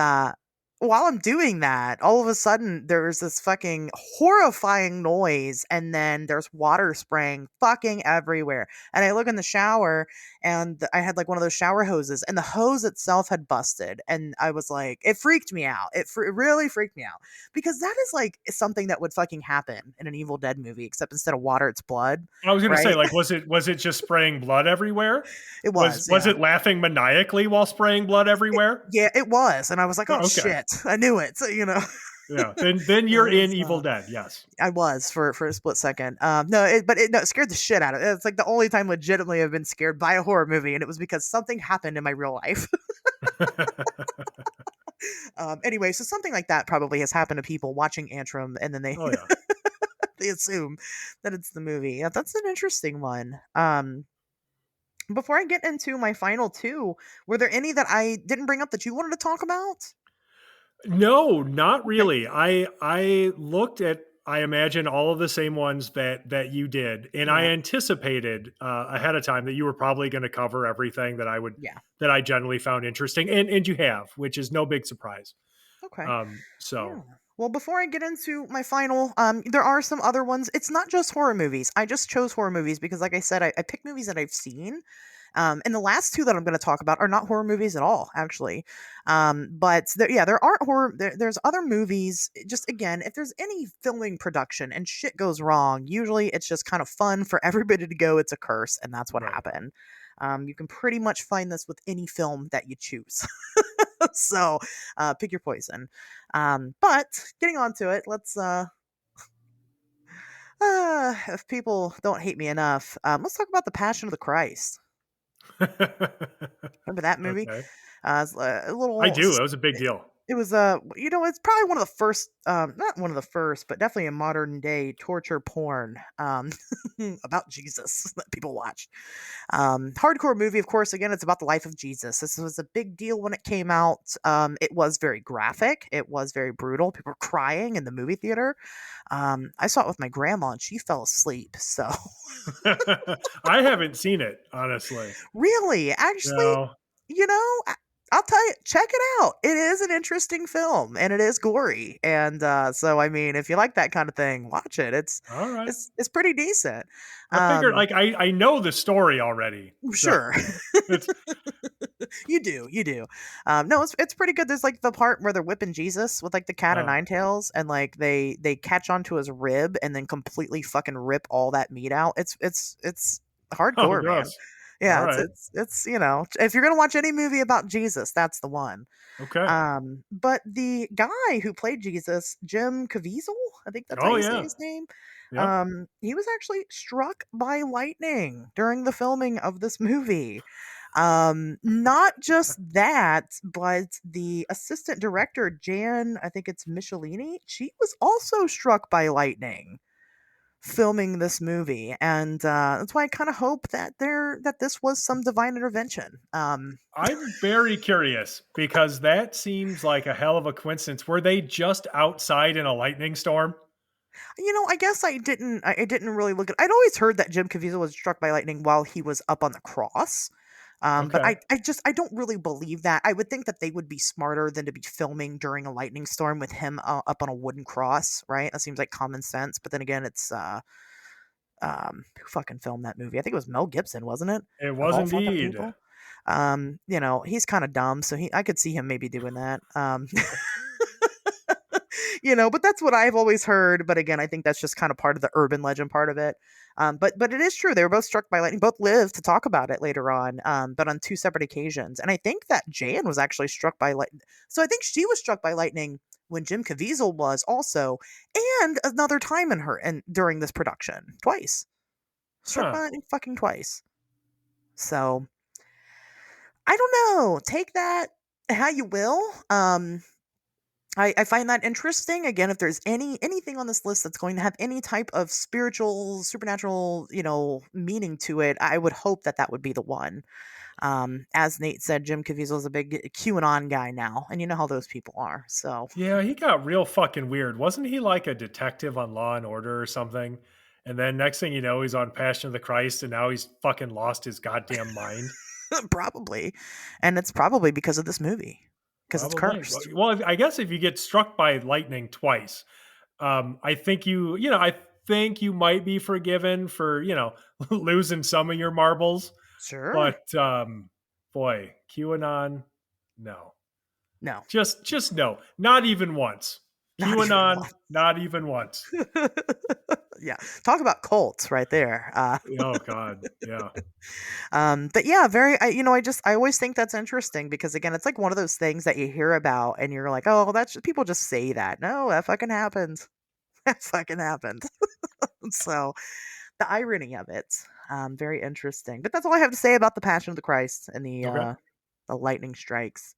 while I'm doing that, all of a sudden there's this fucking horrifying noise, and then there's water spraying fucking everywhere. And I look in the shower, and I had like one of those shower hoses, and the hose itself had busted. And I was like, it freaked me out. It really freaked me out because that is like something that would fucking happen in an Evil Dead movie, except instead of water, it's blood, I was gonna say, right? like, was it just spraying blood everywhere? It Was was, was yeah. it laughing maniacally while spraying blood everywhere? Yeah, it was. And I was like, oh Oh, okay. shit, I knew it. So, Yeah. Then it you're in was, Evil Dead. Yes. I was for a split second. No, it scared the shit out of it. It's like the only time legitimately I've been scared by a horror movie, and it was because something happened in my real life. Anyway, so something like that probably has happened to people watching Antrim, and then they Oh yeah. they assume that it's the movie. Yeah, that's an interesting one. Before I get into my final two, were there any that I didn't bring up that you wanted to talk about? No, not Okay. really. I looked at, I imagine, all of the same ones that you did, and I Yeah. anticipated ahead of time that you were probably going to cover everything Yeah. that I generally found interesting, and you have, which is no big surprise. Okay. Yeah. So Well, before I get into my final, there are some other ones. It's not just horror movies. I just chose horror movies because, like I said, I picked movies that I've seen. And the last two that I'm going to talk about are not horror movies at all, actually. But there aren't horror. There's other movies. Just again, if there's any filming production and shit goes wrong, usually it's just kind of fun for everybody to go. It's a curse, and that's what right. happened. You can pretty much find this with any film that you choose. So pick your poison. But getting on to it, let's If people don't hate me enough, let's talk about the Passion of the Christ. Remember that movie? Okay. It's a I little. do. It was a big deal. It was it's probably one of the first, not one of the first, but definitely a modern day torture porn about Jesus that people watched. Hardcore movie, of course. Again, it's about the life of Jesus. This was a big deal when it came out. It was very graphic. It was very brutal. People were crying in the movie theater. I saw it with my grandma, and she fell asleep. So, I haven't seen it, honestly. really, actually, No. you know, I'll tell you, check it out. It is an interesting film, and it is gory. And so, I mean, if you like that kind of thing, watch it. All right. It's pretty decent. I figured, Um, like, I know the story already. So sure. it's You do. No, it's pretty good. There's like the part where they're whipping Jesus with like the cat o' oh, nine tails, and like they catch onto his rib and then completely fucking rip all that meat out. It's oh, hardcore, man. gross. All Yeah, right. it's if you're gonna watch any movie about Jesus, that's the one. Okay. But the guy who played Jesus, Jim Caviezel, I think that's how Oh you say yeah. his name. Yep. He was actually struck by lightning during the filming of this movie. Not just that, but the assistant director, Jan, I think it's Michelini, she was also struck by lightning filming this movie. And that's why I kind of hope that this was some divine intervention. I'm very curious because that seems like a hell of a coincidence. Were they just outside in a lightning storm? I guess I didn't really look at. I'd always heard that Jim Caviezel was struck by lightning while he was up on the cross. But Okay. I don't really believe that. I would think that they would be smarter than to be filming during a lightning storm with him up on a wooden cross, right? That seems like common sense. But then again, it's who fucking filmed that movie? I think it was Mel Gibson, wasn't it? It Of was all fucking indeed. people. He's kind of dumb, so I could see him maybe doing that. But that's what I've always heard. But again, I think that's just kind of part of the urban legend part of it. But it is true. They were both struck by lightning. Both lived to talk about it later on, but on two separate occasions. And I think that Jan was actually struck by lightning. So I think she was struck by lightning when Jim Caviezel was also, and another time in her and during this production, twice struck by Huh. lightning, fucking twice. So I don't know. Take that how you will. I find that interesting. Again, if there's anything on this list that's going to have any type of spiritual, supernatural, meaning to it, I would hope that would be the one. As Nate said, Jim Caviezel is a big QAnon guy now, and you know how those people are. So Yeah, he got real fucking weird. Wasn't he like a detective on Law and Order or something? And then next thing you know, he's on Passion of the Christ and now he's fucking lost his goddamn mind. probably, and it's probably because of this movie, because it's Probably. cursed. Well, I guess if you get struck by lightning twice, I think I think you might be forgiven for, losing some of your marbles. Sure. But boy, QAnon, no. No, Just no. Not even once. not even QAnon, one. not even once. Yeah, talk about cults right there. Oh God. Yeah. But yeah, very. I always think that's interesting because again, it's like one of those things that you hear about and you're like, oh, people just say that. No, that fucking happened. That fucking happened. So the irony of it, very interesting. But that's all I have to say about the Passion of the Christ and Okay. the lightning strikes.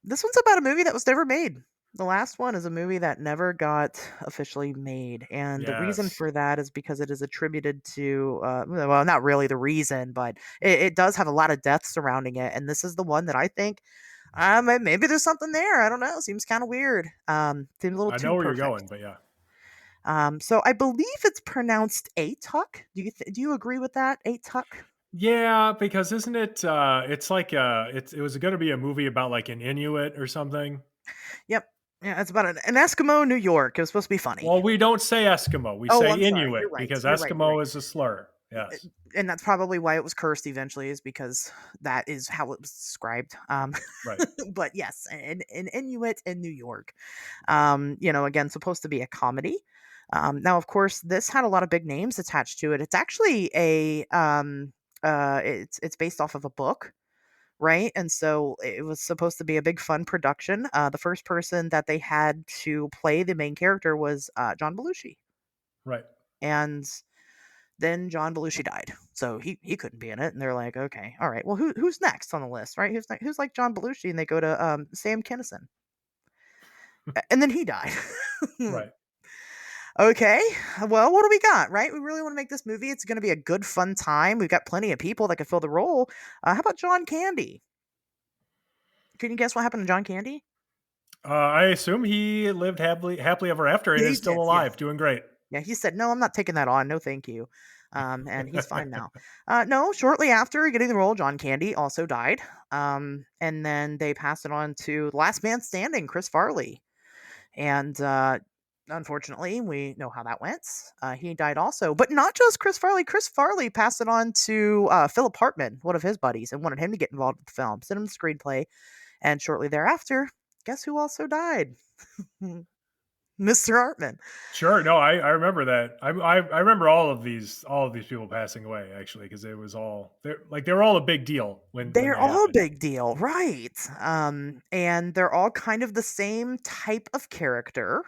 This one's about a movie that was never made. The last one is a movie that never got officially made, and the reason Yes. for that is because it is attributed to, well, not really the reason, but it does have a lot of death surrounding it, and this is the one that I think, maybe there's something there. I don't know. Seems kind of weird. Seems a little I too know where you're perfect. going, but yeah. So I believe it's pronounced Atuck. Do you agree with that? Atuck? Yeah, because isn't it it's like it was going to be a movie about like an Inuit or something. Yep. Yeah, it's about an Eskimo New York. It was supposed to be funny. Well, we don't say Eskimo. We Oh, say I'm sorry. You're Inuit right. because You're right. You're right. Eskimo is a slur. Uh, Yes. and that's probably why it was cursed eventually, is because that is how it was described. Right. But yes, an Inuit in New York. Again, supposed to be a comedy. Now, of course, this had a lot of big names attached to it. It's actually it's based off of a book, right? And so it was supposed to be a big fun production. The first person that they had to play the main character was John Belushi. Right. And then John Belushi died, so he couldn't be in it. And they're like, okay, all right, well, who's next on the list, right? Who's like John Belushi? And they go to Sam Kinison, and then he died. Right. Okay, well, what do we got, right? We really want to make this movie. It's going to be a good, fun time. We've got plenty of people that can fill the role. How about John Candy? Can you guess what happened to John Candy? I assume he lived happily ever after and Yeah, is he still did. Yes. alive, doing great. Yeah, he said, "No, I'm not taking that on. No, thank you." And he's fine now. No, shortly after getting the role, John Candy also died. And then they passed it on to the last man standing, Chris Farley. And unfortunately, we know how that went. He died also, but not just Chris Farley. Chris Farley passed it on to Philip Hartman, one of his buddies, and wanted him to get involved with the film, sent him the screenplay, and shortly thereafter, guess who also died? Mr. Hartman. Sure. No, I remember that. I remember all of these people passing away actually, because it was all they were all a big deal when They're that all a happened. big deal, right? And they're all kind of the same type of character.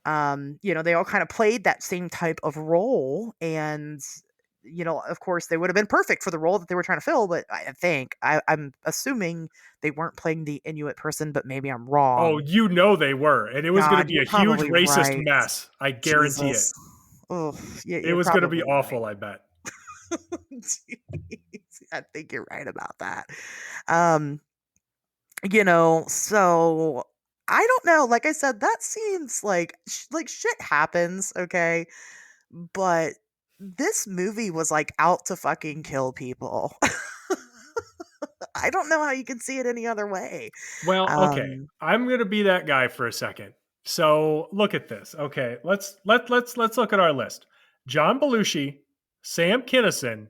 They all kind of played that same type of role, and of course, they would have been perfect for the role that they were trying to fill. But I'm assuming they weren't playing the Inuit person, but maybe I'm Oh, wrong. they were, and it was going to God, be you're a huge probably racist right. mess. I guarantee it. Jesus. Oh, It you're was going to be probably right. awful. I bet. Jeez, I think you're right about that. Um, so I don't know. Like I said, that seems like shit happens, okay? But this movie was like out to fucking kill people. I don't know how you can see it any other way. Well, okay. Um, I'm going to be that guy for a second. So look at this. Okay, let's look at our list. John Belushi, Sam Kinison,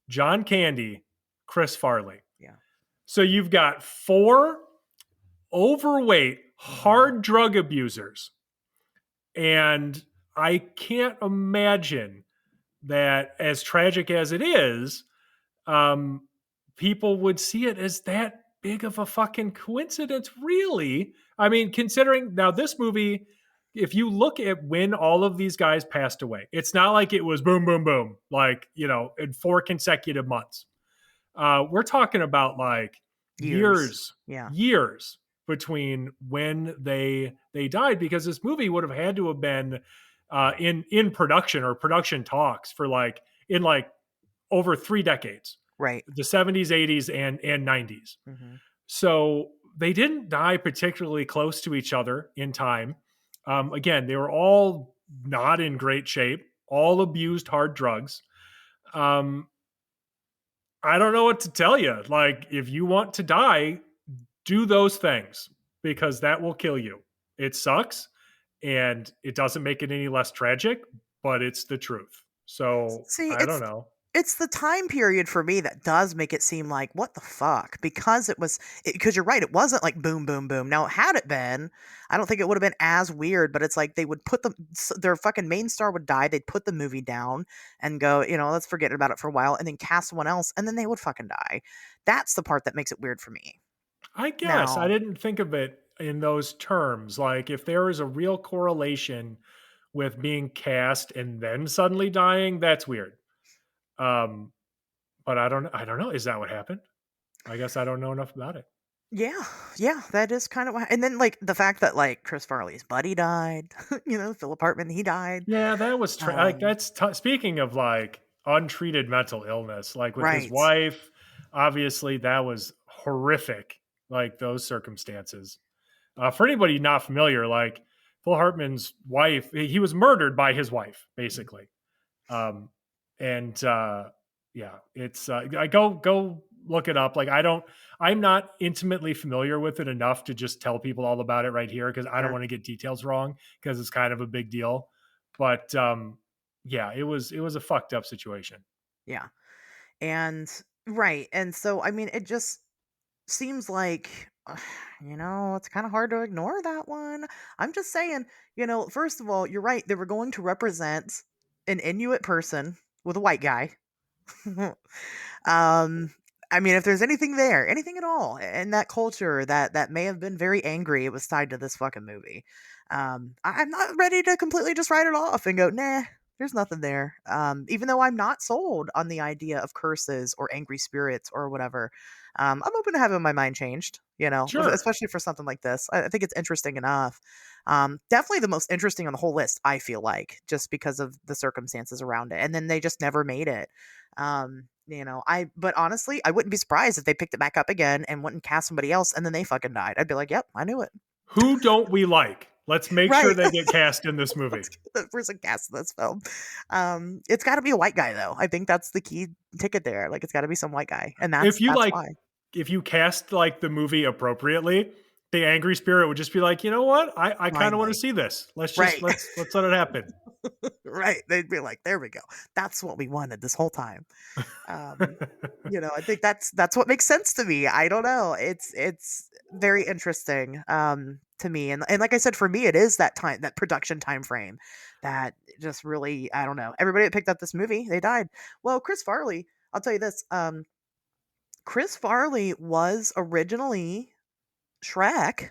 John Candy, Chris Farley. yeah. So you've got 4 overweight, hard drug abusers. And I can't imagine that, as tragic as it is, people would see it as that big of a fucking coincidence, really. I mean, considering now this movie, if you look at when all of these guys passed away, it's not like it was boom, boom, boom, like, in 4 consecutive months. We're talking about like Years. years, Yeah. years between when they died, because this movie would have had to have been in production or production talks for like over 3 decades, Right. the 70s, 80s, and 90s. Hmm. So they didn't die particularly close to each other in time. Again, they were all not in great shape, all abused hard drugs. I don't know what to tell you. Like, if you want to die, do those things, because that will kill you. It sucks, and it doesn't make it any less tragic, but it's the truth. So See, I don't know. it's the time period for me that does make it seem like what the fuck, because because you're right, it wasn't like boom boom boom. Now had it been, I don't think it would have been as weird, but it's like they would put their fucking main star would die, they'd put the movie down and go, let's forget about it for a while, and then cast someone else, and then they would fucking die. That's the part that makes it weird for me. I guess I Now, didn't think of it in those terms. Like, if there is a real correlation with being cast and then suddenly dying, that's weird. Um, but I don't know. Is that what happened? I guess I don't know enough about it. yeah, yeah, that is kind of what, and then like the fact that like Chris Farley's buddy died, Philip Hartman, he died. Yeah, that was like Um, speaking of like untreated mental illness, like with his right. wife, obviously that was horrific. Like those circumstances. For anybody not familiar, like Phil Hartman's wife, he was murdered by his wife, basically. Um, and yeah, it's I go look it up. Like I'm not intimately familiar with it enough to just tell people all about it right here, because I don't Sure. want to get details wrong, because it's kind of a big deal. But yeah, it was a fucked up situation. Yeah. And right. And so I mean it just seems like it's kind of hard to ignore that one. I'm just saying, first of all, you're right. They were going to represent an Inuit person with a white guy. um I mean, if there's anything there, anything at all in that culture that may have been very angry, it was tied to this fucking movie. I'm not ready to completely just write it off and go, nah, There's nothing there. Even though I'm not sold on the idea of curses or angry spirits or whatever, I'm open to having my mind changed. Sure. Especially for something like this. I think it's interesting enough. Definitely the most interesting on the whole list. I feel like just because of the circumstances around it, and then they just never made it. But honestly, I wouldn't be surprised if they picked it back up again and went and cast somebody else, and then they fucking died. I'd be like, yep, I knew it. Who don't we like? Let's make sure Right. they get cast in this movie. Let's get the person cast in this film. It's got to be a white guy though. I think that's the key ticket there. Like it's got to be some white guy, and If you that's like, why. if you cast like the movie appropriately, the angry spirit would just be like, you know what? I kind of want to Finally, see this. Let's just right, let's let it happen. right. They'd be like, there we go. That's what we wanted this whole time. Um, I think that's what makes sense to me. I don't know. It's very interesting to me, and like I said, for me, it is that production time frame that just really, I don't know. Everybody that picked up this movie, they died. Well, Chris Farley, I'll tell you this. Chris Farley was originally Shrek,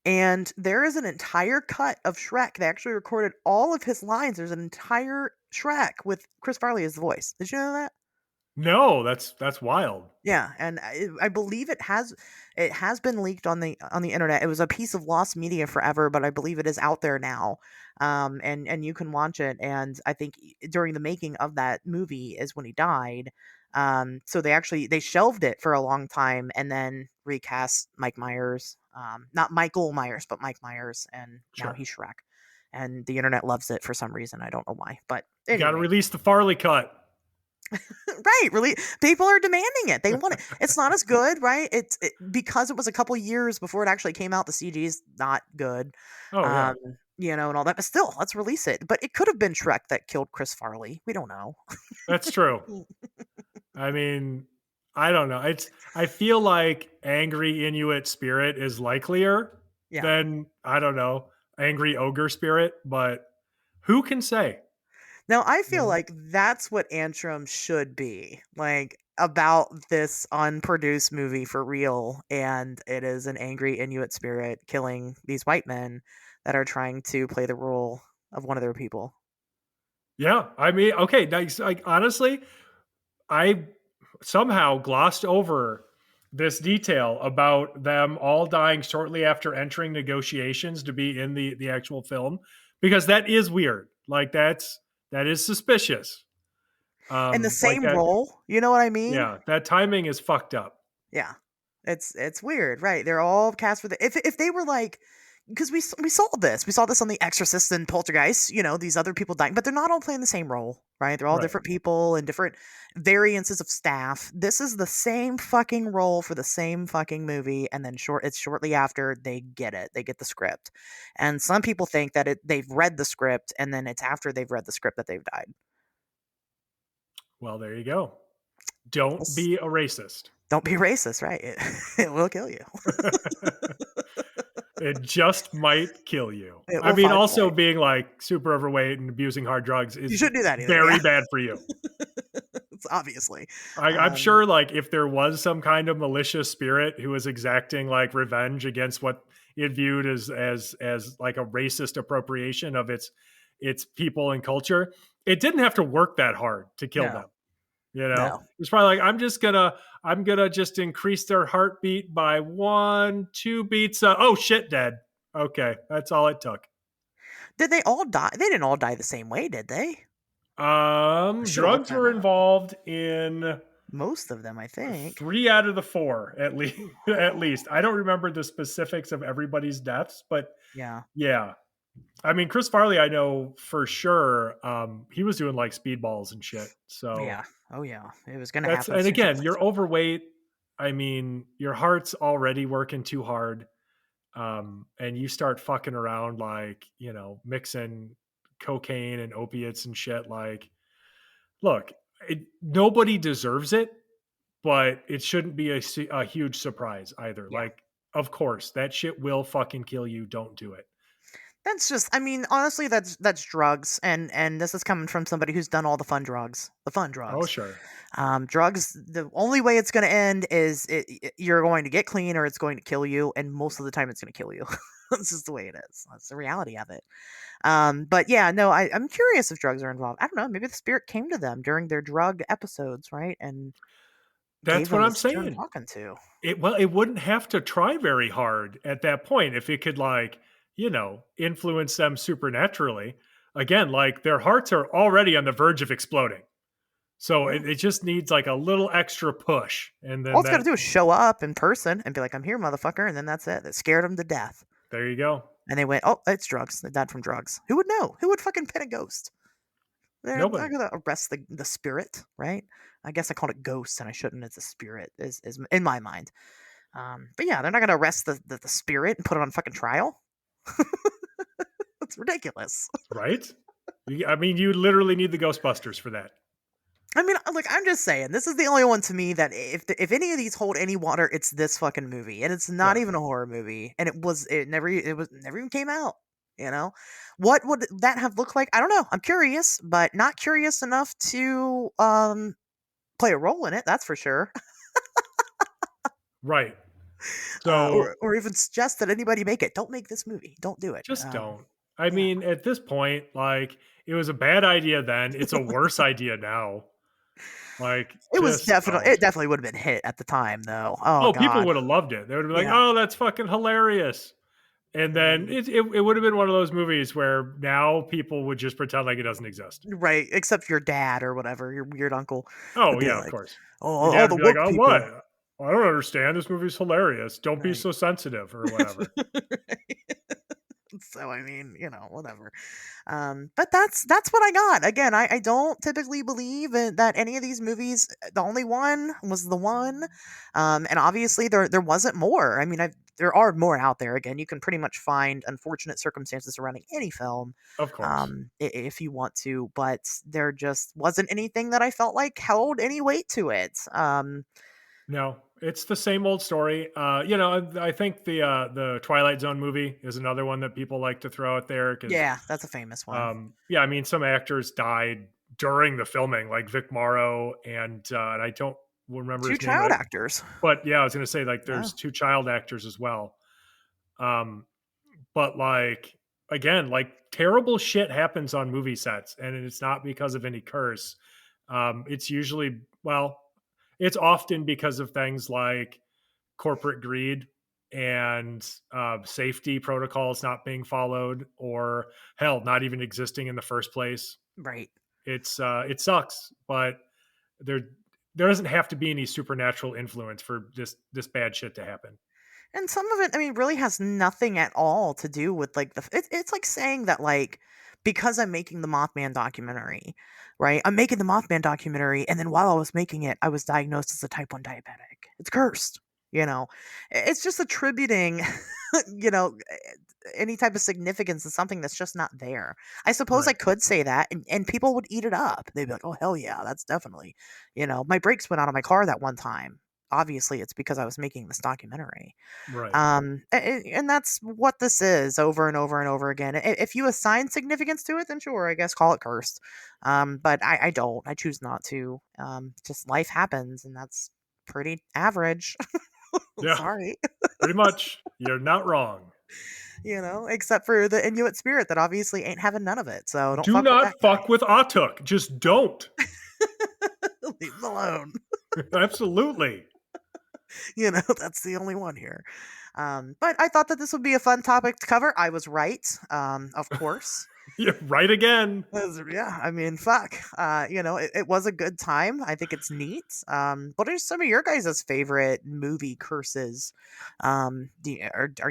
and there is an entire cut of Shrek. They actually recorded all of his lines. There's an entire Shrek with Chris Farley as the voice. Did you know that? No, that's wild. Yeah, and I believe it has been leaked on the internet. It was a piece of lost media forever, but I believe it is out there now. And you can watch it. And I think during the making of that movie is when he died. So they shelved it for a long time and then recast Mike Myers. Not Michael Myers, but Mike Myers, and now Sure. he's Shrek. And the internet loves it for some reason. I don't know why, but You got to anyway. release the Farley cut. Right, really, people are demanding it. They want it. It's not as good, right? Because it was a couple years before it actually came out. The CG's not good, Oh yeah, um, and all that. But still, let's release it. But it could have been Shrek that killed Chris Farley. We don't know. that's true. I mean, I don't know. I feel like angry Inuit spirit is likelier Yeah. than, I don't know, angry ogre spirit, but who can say? Now I feel Mhm. like that's what Antrim should be like about this unproduced movie for real, and it is an angry Inuit spirit killing these white men that are trying to play the role of one of their people. Yeah, I mean, okay, nice. Like honestly, I somehow glossed over this detail about them all dying shortly after entering negotiations to be in the actual film because that is weird. Like that is suspicious. And the Like same that, role, you know what I mean? yeah, that timing is fucked up. Yeah. It's weird, right? They're all cast for if they were like, because we saw this. We saw this on The Exorcist and Poltergeist, these other people dying, but they're not all playing the same role, right? They're all Right. different people and different variances of staff. This is the same fucking role for the same fucking movie, and then it's shortly after they get it. They get the script. And some people think that they've read the script, and then it's after they've read the script that they've died. Well, there you go. Don't be a racist. Don't be racist, right? It will kill you. It just might kill you. It I will mean, find a also way. being like super overweight and abusing hard drugs You is shouldn't do that either. very Yeah, bad for you. it's obviously. I'm Um, sure, like, if there was some kind of malicious spirit who was exacting like revenge against what it viewed as like a racist appropriation of its people and culture, it didn't have to work that hard to kill no, them. You know, no. it's probably like I'm gonna just increase their heartbeat by 1-2 beats. Oh shit, dead. Okay, that's all it took. Did they all die? They didn't all die the same way, did they? I should have looked Drugs that were up. involved in Most of them, I think. 3 out of the 4, at least. At least I don't remember the specifics of everybody's deaths, but Yeah. yeah. I mean, Chris Farley, I know for sure. He was doing like speedballs and shit. So Yeah. Oh, yeah. It was going to that's, happen as and soon as you again, play you're something. overweight. I mean, your heart's already working too hard. And you start fucking around, like, mixing cocaine and opiates and shit. Like, look, nobody deserves it, but it shouldn't be a huge surprise either. Yeah. Like, of course, that shit will fucking kill you. Don't do it. That's just, I mean, honestly, that's drugs, and this is coming from somebody who's done all the fun drugs, the fun Oh, drugs. sure. Drugs. The only way it's going to end is you're going to get clean, or it's going to kill you, and most of the time, it's going to kill you. That's just the way it is. That's the reality of it. But yeah, no, I'm curious if drugs are involved. I don't know. Maybe the spirit came to them during their drug episodes, right, and gave That's what them I'm this turn saying. talking to. It wouldn't have to try very hard at that point if it could, like, influence them supernaturally. Again, like, their hearts are already on the verge of exploding. So Yeah. it just needs like a little extra push, and All then it's got to that do is show up in person and be like, "I'm here, motherfucker," and then that's it. That scared them to death. there you go. And they went, "Oh, it's drugs. They died from drugs." Who would know? Who would fucking pin a ghost? They're not Nobody. gonna arrest the spirit, right? I guess I called it ghost, and I shouldn't. It's a spirit, is in my mind. But yeah, they're not gonna arrest the spirit and put it on fucking trial. That's ridiculous. Right? I mean, you literally need the Ghostbusters for that. I mean, look, I'm just saying, this is the only one to me that if any of these hold any water, it's this fucking movie, and it's not Yeah. even a horror movie, and it was never even came out. You know, what would that have looked like? I don't know. I'm curious, but not curious enough to play a role in it. That's for sure. Right. So Or even suggest that anybody make it. Don't make this movie. Don't do it. just don't. I Yeah, mean, at this point, like, it was a bad idea then. It's a worse idea now. Like, just it don't. definitely would have been hit at the time, though. Oh Oh, people God, would have loved it. They would have been like, yeah. "Oh, that's fucking hilarious." And then Mm. it would have been one of those movies where now people would just pretend like it doesn't exist. Right, except your dad or whatever, your weird uncle Oh, would be yeah, of like, course. "Oh, Your all dad the would be like, woke "Oh, what? people." I don't understand. This movie's hilarious. Don't be Right. so sensitive," or whatever. So I mean, whatever. But that's what I got. Again, I don't typically believe that any of these movies. The only one was the one, and obviously there wasn't more. I mean, there are more out there. Again, you can pretty much find unfortunate circumstances surrounding any film, Of course. if you want to. But there just wasn't anything that I felt like held any weight to it. No, it's the same old story. I think the Twilight Zone movie is another one that people like to throw out there because, Yeah, that's a famous one. yeah, I mean, some actors died during the filming, like Vic Morrow and I don't remember Two his name, child actors. but yeah, I was going to say, like, Yeah. there's two child actors as well. Um, but, like, again, like, terrible shit happens on movie sets, and it's not because of any curse. It's usually, well, it's often because of things like corporate greed and safety protocols not being followed, or hell, not even existing in the first place. Right. It sucks, but there there doesn't have to be any supernatural influence for this bad shit to happen. And some of it, I mean, really has nothing at all to do with like it's like saying that like because I'm making the Mothman documentary, right? I'm making the Mothman documentary, and then while I was making it, I was diagnosed as a type 1 diabetic. It's cursed, you know. It's just attributing, you know, any type of significance to something that's just not there. I suppose I Right. could say that, and people would eat it up. They'd be like, "Oh hell yeah, that's definitely," My brakes went out on my car that one time. Obviously, it's because I was making this documentary. Right. And that's what this is over and over and over again. If you assign significance to it, then sure, I guess call it cursed. But I don't. I choose not to. Just life happens, and that's pretty average. Yeah, Sorry, pretty much. You're not wrong. except for the Inuit spirit that obviously ain't having none of it. So don't Do fuck with that not guy. fuck with Atuk. Just don't. Leave him alone. Absolutely. That's the only one here. But I thought that this would be a fun topic to cover. I was right, of course. You're right again. Yeah, I mean, fuck. It was a good time. I think it's neat. What are some of your guys' favorite movie curses? Are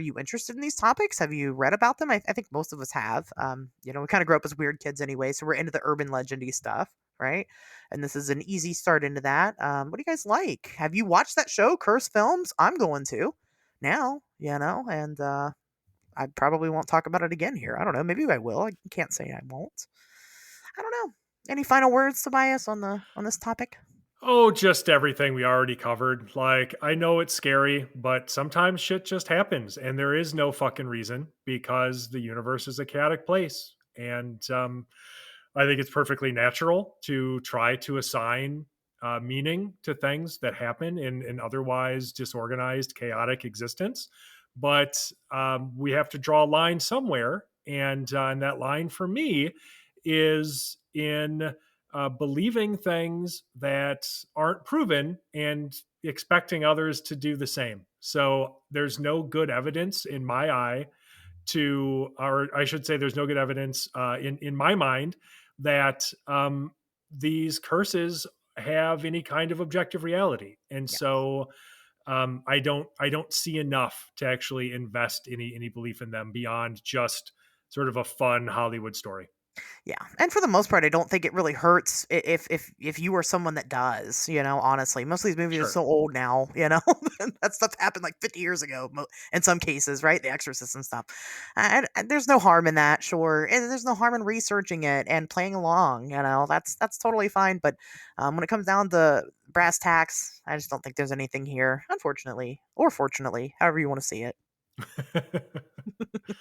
you interested in these topics? Have you read about them? I think most of us have. We kind of grew up as weird kids anyway, so we're into the urban legendy stuff, right? And this is an easy start into that. What do you guys like? Have you watched that show, Curse Films? I'm going to now, and I probably won't talk about it again here. I don't know. Maybe I will. I can't say I won't. I don't know. Any final words, Tobias, on this topic? Oh, just everything we already covered. Like, I know it's scary, but sometimes shit just happens and there is no fucking reason because the universe is a chaotic place. And I think it's perfectly natural to try to assign meaning to things that happen in an otherwise disorganized, chaotic existence. But we have to draw a line somewhere. And that line for me is in believing things that aren't proven and expecting others to do the same. So there's no good evidence in my eye or I should say, there's no good evidence in my mind that these curses have any kind of objective reality, and Yeah. so I don't see enough to actually invest any belief in them beyond just sort of a fun Hollywood story. Yeah, and for the most part, I don't think it really hurts if you are someone that does. Honestly, most of these movies are Sure. so old now. And that stuff happened like 50 years ago. In some cases, right? The Exorcist and stuff. And there's no harm in that. Sure, and there's no harm in researching it and playing along. That's totally fine. But when it comes down to brass tacks, I just don't think there's anything here, unfortunately, or fortunately, however you want to see it.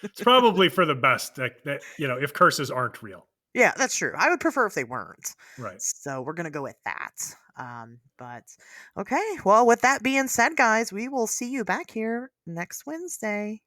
It's probably for the best that if curses aren't real. Yeah, that's true. I would prefer if they weren't. Right. So we're gonna go with that. But okay. Well, with that being said, guys, we will see you back here next Wednesday.